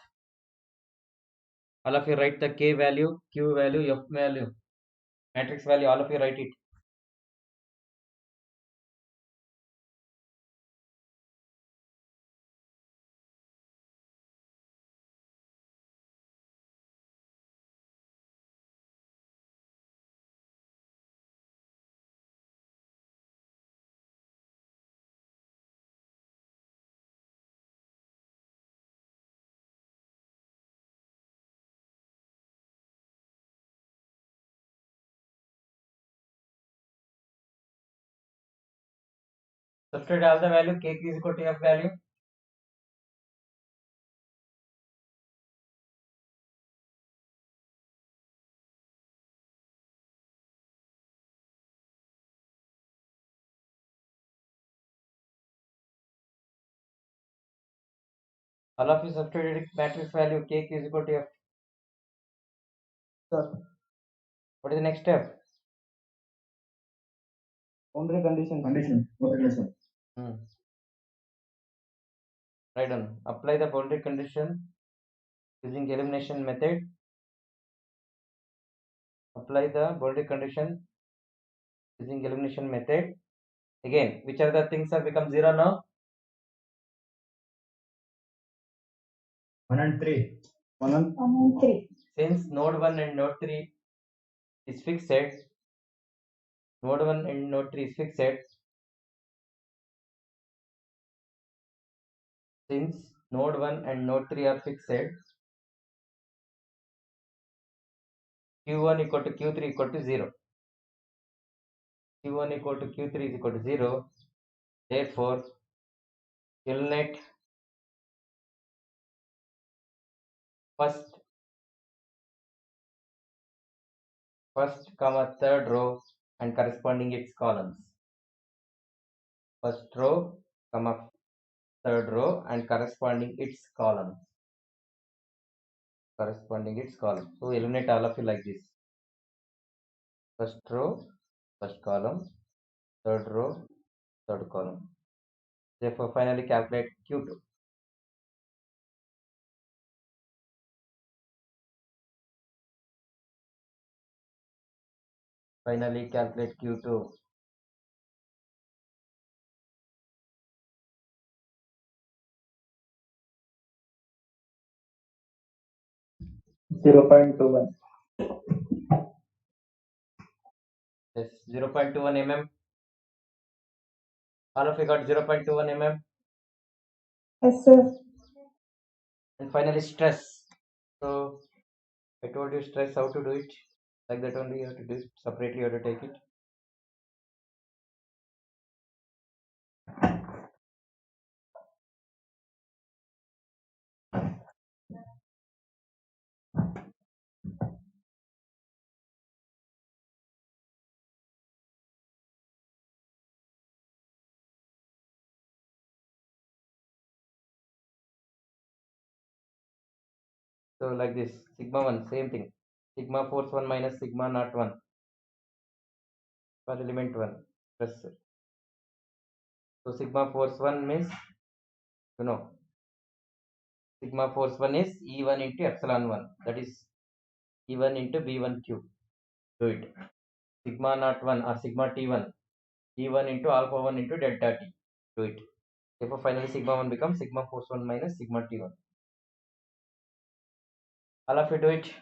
All of you write the K value, Q value, F value, matrix value. All of you write it. Substitute all the value. KQ is equal to F value. All of you substitute matrix value. KQ is equal to F. Sir, What is the next step? boundary conditions. Condition. Okay, sir. Write down. Apply the boundary condition using elimination method. Apply the boundary condition using elimination method. Again, which are the things have become 0 now? 1 and 3. 1 and 1 and 3. Since node 1 and node 3 is fixed, node 1 and node 3 is fixed, since node 1 and node 3 are fixed, Q1 equal to Q3 equal to 0. Q1 equal to Q3 is equal to 0. Therefore, eliminate first, comma, third row and corresponding its columns. First row, comma, third row and corresponding its columns. So eliminate all of you like this. First row, first column, third row, third column. Therefore, finally calculate Q2. Finally calculate Q2. .21. Yes, 0.21 mm. All of you got 0.21 mm. Yes, sir. And finally stress. So I told you stress how to do it. Like that only you have to do it. Separately you have to take it. So like this, sigma 1, same thing. Sigma force 1 minus sigma naught 1 for element 1. Stress. So sigma force 1 means, sigma force 1 is E1 into epsilon 1. That is E1 into B1 cube. Do it. Sigma naught 1 or sigma T1. E1 into alpha 1 into delta T. Do it. Therefore, finally sigma 1 becomes sigma force 1 minus sigma T1. All of you do it.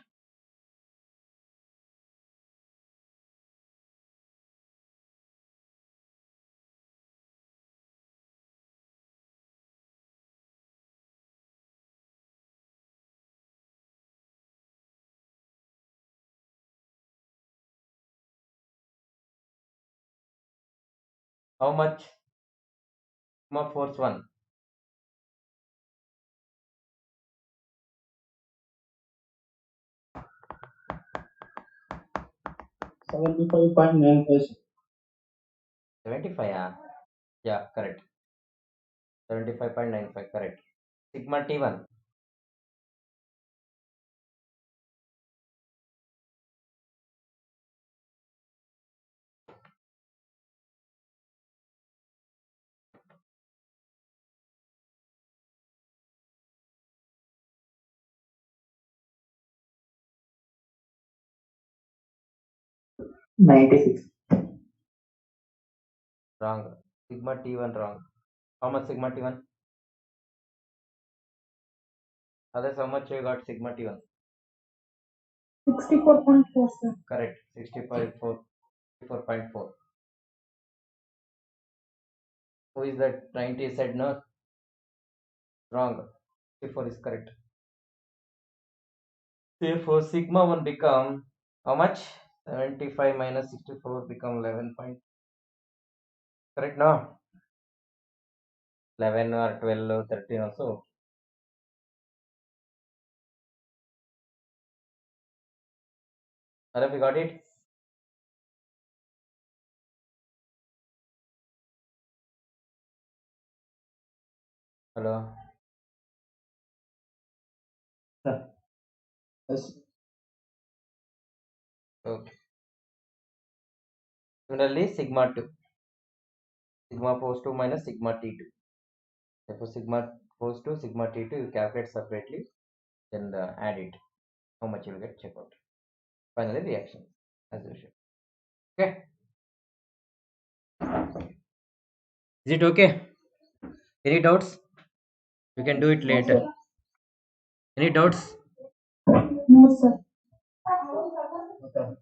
How much? Sigma force 1. 75.95. 75, yeah, correct. 75.95, correct. Sigma T1. Wrong. Sigma T1 wrong. How much Sigma T1? Others, how much you got Sigma T1? 64.4, sir. Correct. 64.4. Who is that? 90 said no. Wrong. 64 is correct. Therefore, sigma 1 become how much? 75 minus 64 become 11 point. Correct now? 11 or 12 or 13 also. Arif, you got it? Hello? Yes. Okay. Similarly, sigma 2. Sigma force 2 minus sigma T2. Therefore, sigma force 2, sigma T2, you calculate separately, then add it. How much you will get, check out. Finally, reaction as usual. Okay. Is it okay? Any doubts? You can do it No, later. sir. Any doubts? No, sir. Okay.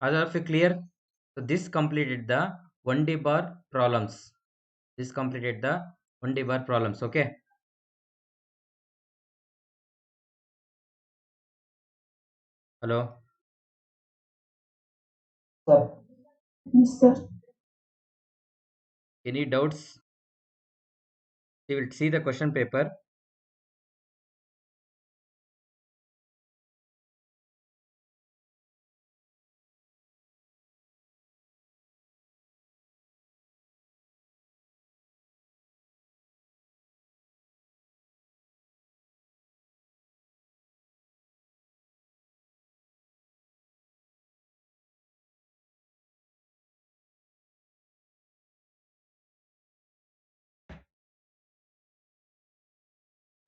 Are all of you clear? So this completed the 1D bar problems. This completed the 1D bar problems. Okay. Hello. Sir. Yes, sir. Any doubts? You will see the question paper.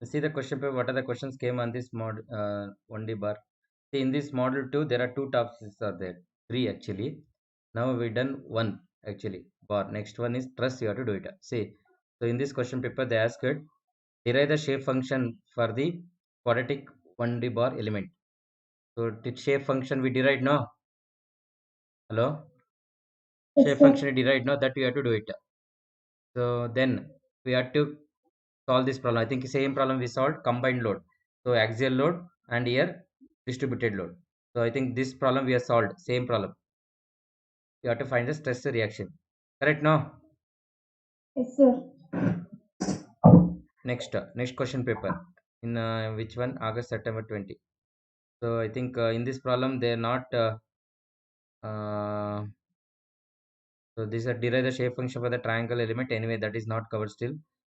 See the question paper. What are the questions came on this mod 1D bar? See, in this model 2, there are 2 topics are there. 3 actually. Now we done 1 actually bar. Next one is trust. You have to do it. See. So in this question paper, they asked it, derive the shape function for the quadratic 1D bar element. So the shape function we derived now. Hello. Yes, Shape sir. function we derived now, that we have to do it. So then we have to solve this problem. I think same problem we solved, combined load. So axial load and here distributed load. So I think this problem we have solved, same problem. You have to find the stress reaction. Correct now? Yes, sir. Next question paper. In which one? August, September 20. So I think in this problem they are not so this is derive the shape function for the triangle element. Anyway, that is not covered still.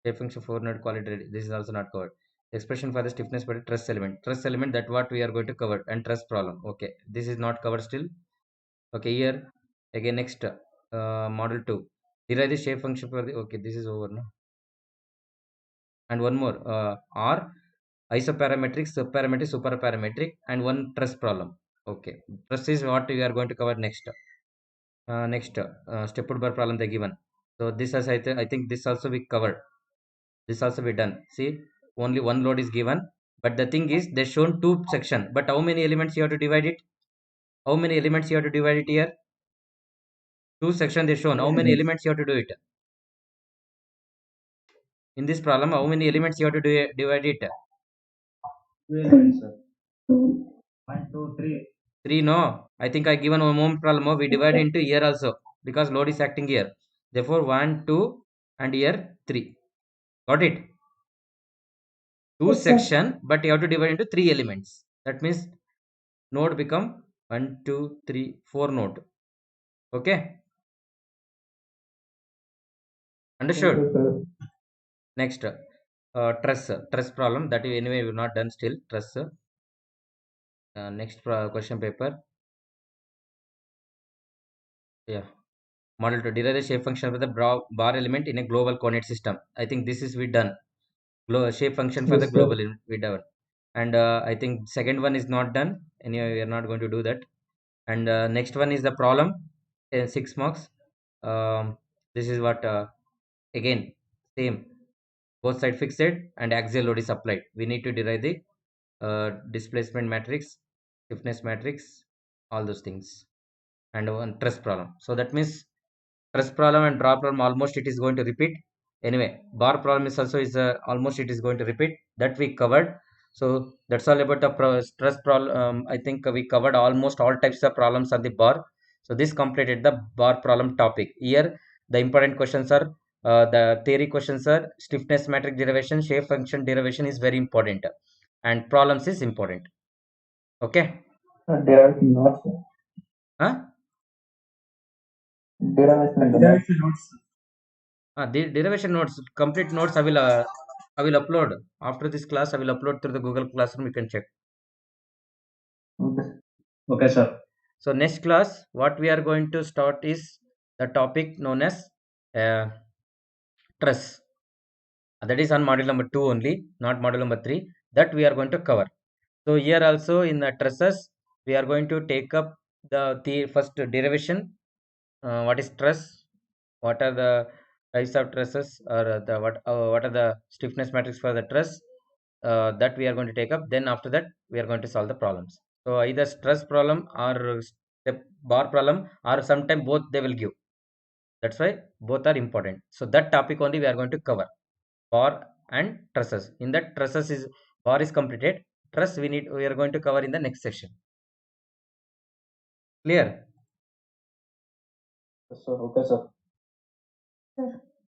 Shape function for node quality. This is also not covered. Expression for the stiffness for the truss element. Truss element, that what we are going to cover, and truss problem. Okay, this is not covered still. Okay, here again next model 2. Derive the shape function for the. Okay, this is over now. And one more R isoparametric, subparametric, superparametric, and one truss problem. Okay, truss is what we are going to cover next. Next stepped bar problem they given. So this as I think this also we covered. This also we done. See, only one load is given, but the thing is they shown 2 section. But how many elements you have to divide it? How many elements you have to divide it here? 2 section they shown. How many elements you have to do it? In this problem, how many elements you have to divide it? 2 1, 2, 3. 3 no. I think I given one more problem. We divide into here also because load is acting here. Therefore 1, 2 and here 3. Got it? 2 Yes, sir. section, but you have to divide into 3 elements. That means node become 1, 2, 3, 4 node. Okay, understood? Next, truss problem that you anyway we've not done still. Truss. Next question paper. Yeah, model to derive the shape function of the bar element in a global coordinate system. I think this is we done. Shape function for the global we done. And I think second one is not done. Anyway, we are not going to do that. And next one is the problem, 6 marks. This is what again same, both side fixed and axial load is applied. We need to derive the displacement matrix, stiffness matrix, all those things, and one truss problem. So that means truss problem and draw problem almost it is going to repeat. Anyway, bar problem is also is almost it is going to repeat, that we covered. So that's all about the stress problem. I think we covered almost all types of problems on the bar. So this completed the bar problem topic. Here the important questions are the theory questions are stiffness matrix derivation, shape function derivation is very important, and problems is important. Okay. Derivation notes. Huh? Derivation notes. The derivation notes, complete notes I will upload after this class. I will upload through the Google Classroom. You can check. Okay. Okay, sir. So next class, what we are going to start is the topic known as truss. That is on module number 2 only, not module number 3. That we are going to cover. So here also in the trusses, we are going to take up the first derivation. What is truss? What are the types of trusses, or the what are the stiffness matrix for the truss? That we are going to take up. Then after that, we are going to solve the problems. So either stress problem or step bar problem, or sometime both they will give. That's why both are important. So that topic only we are going to cover, bar and trusses. In that trusses is bar is completed. Truss we are going to cover in the next session. Clear? Yes, sir. Okay, sir. Sir.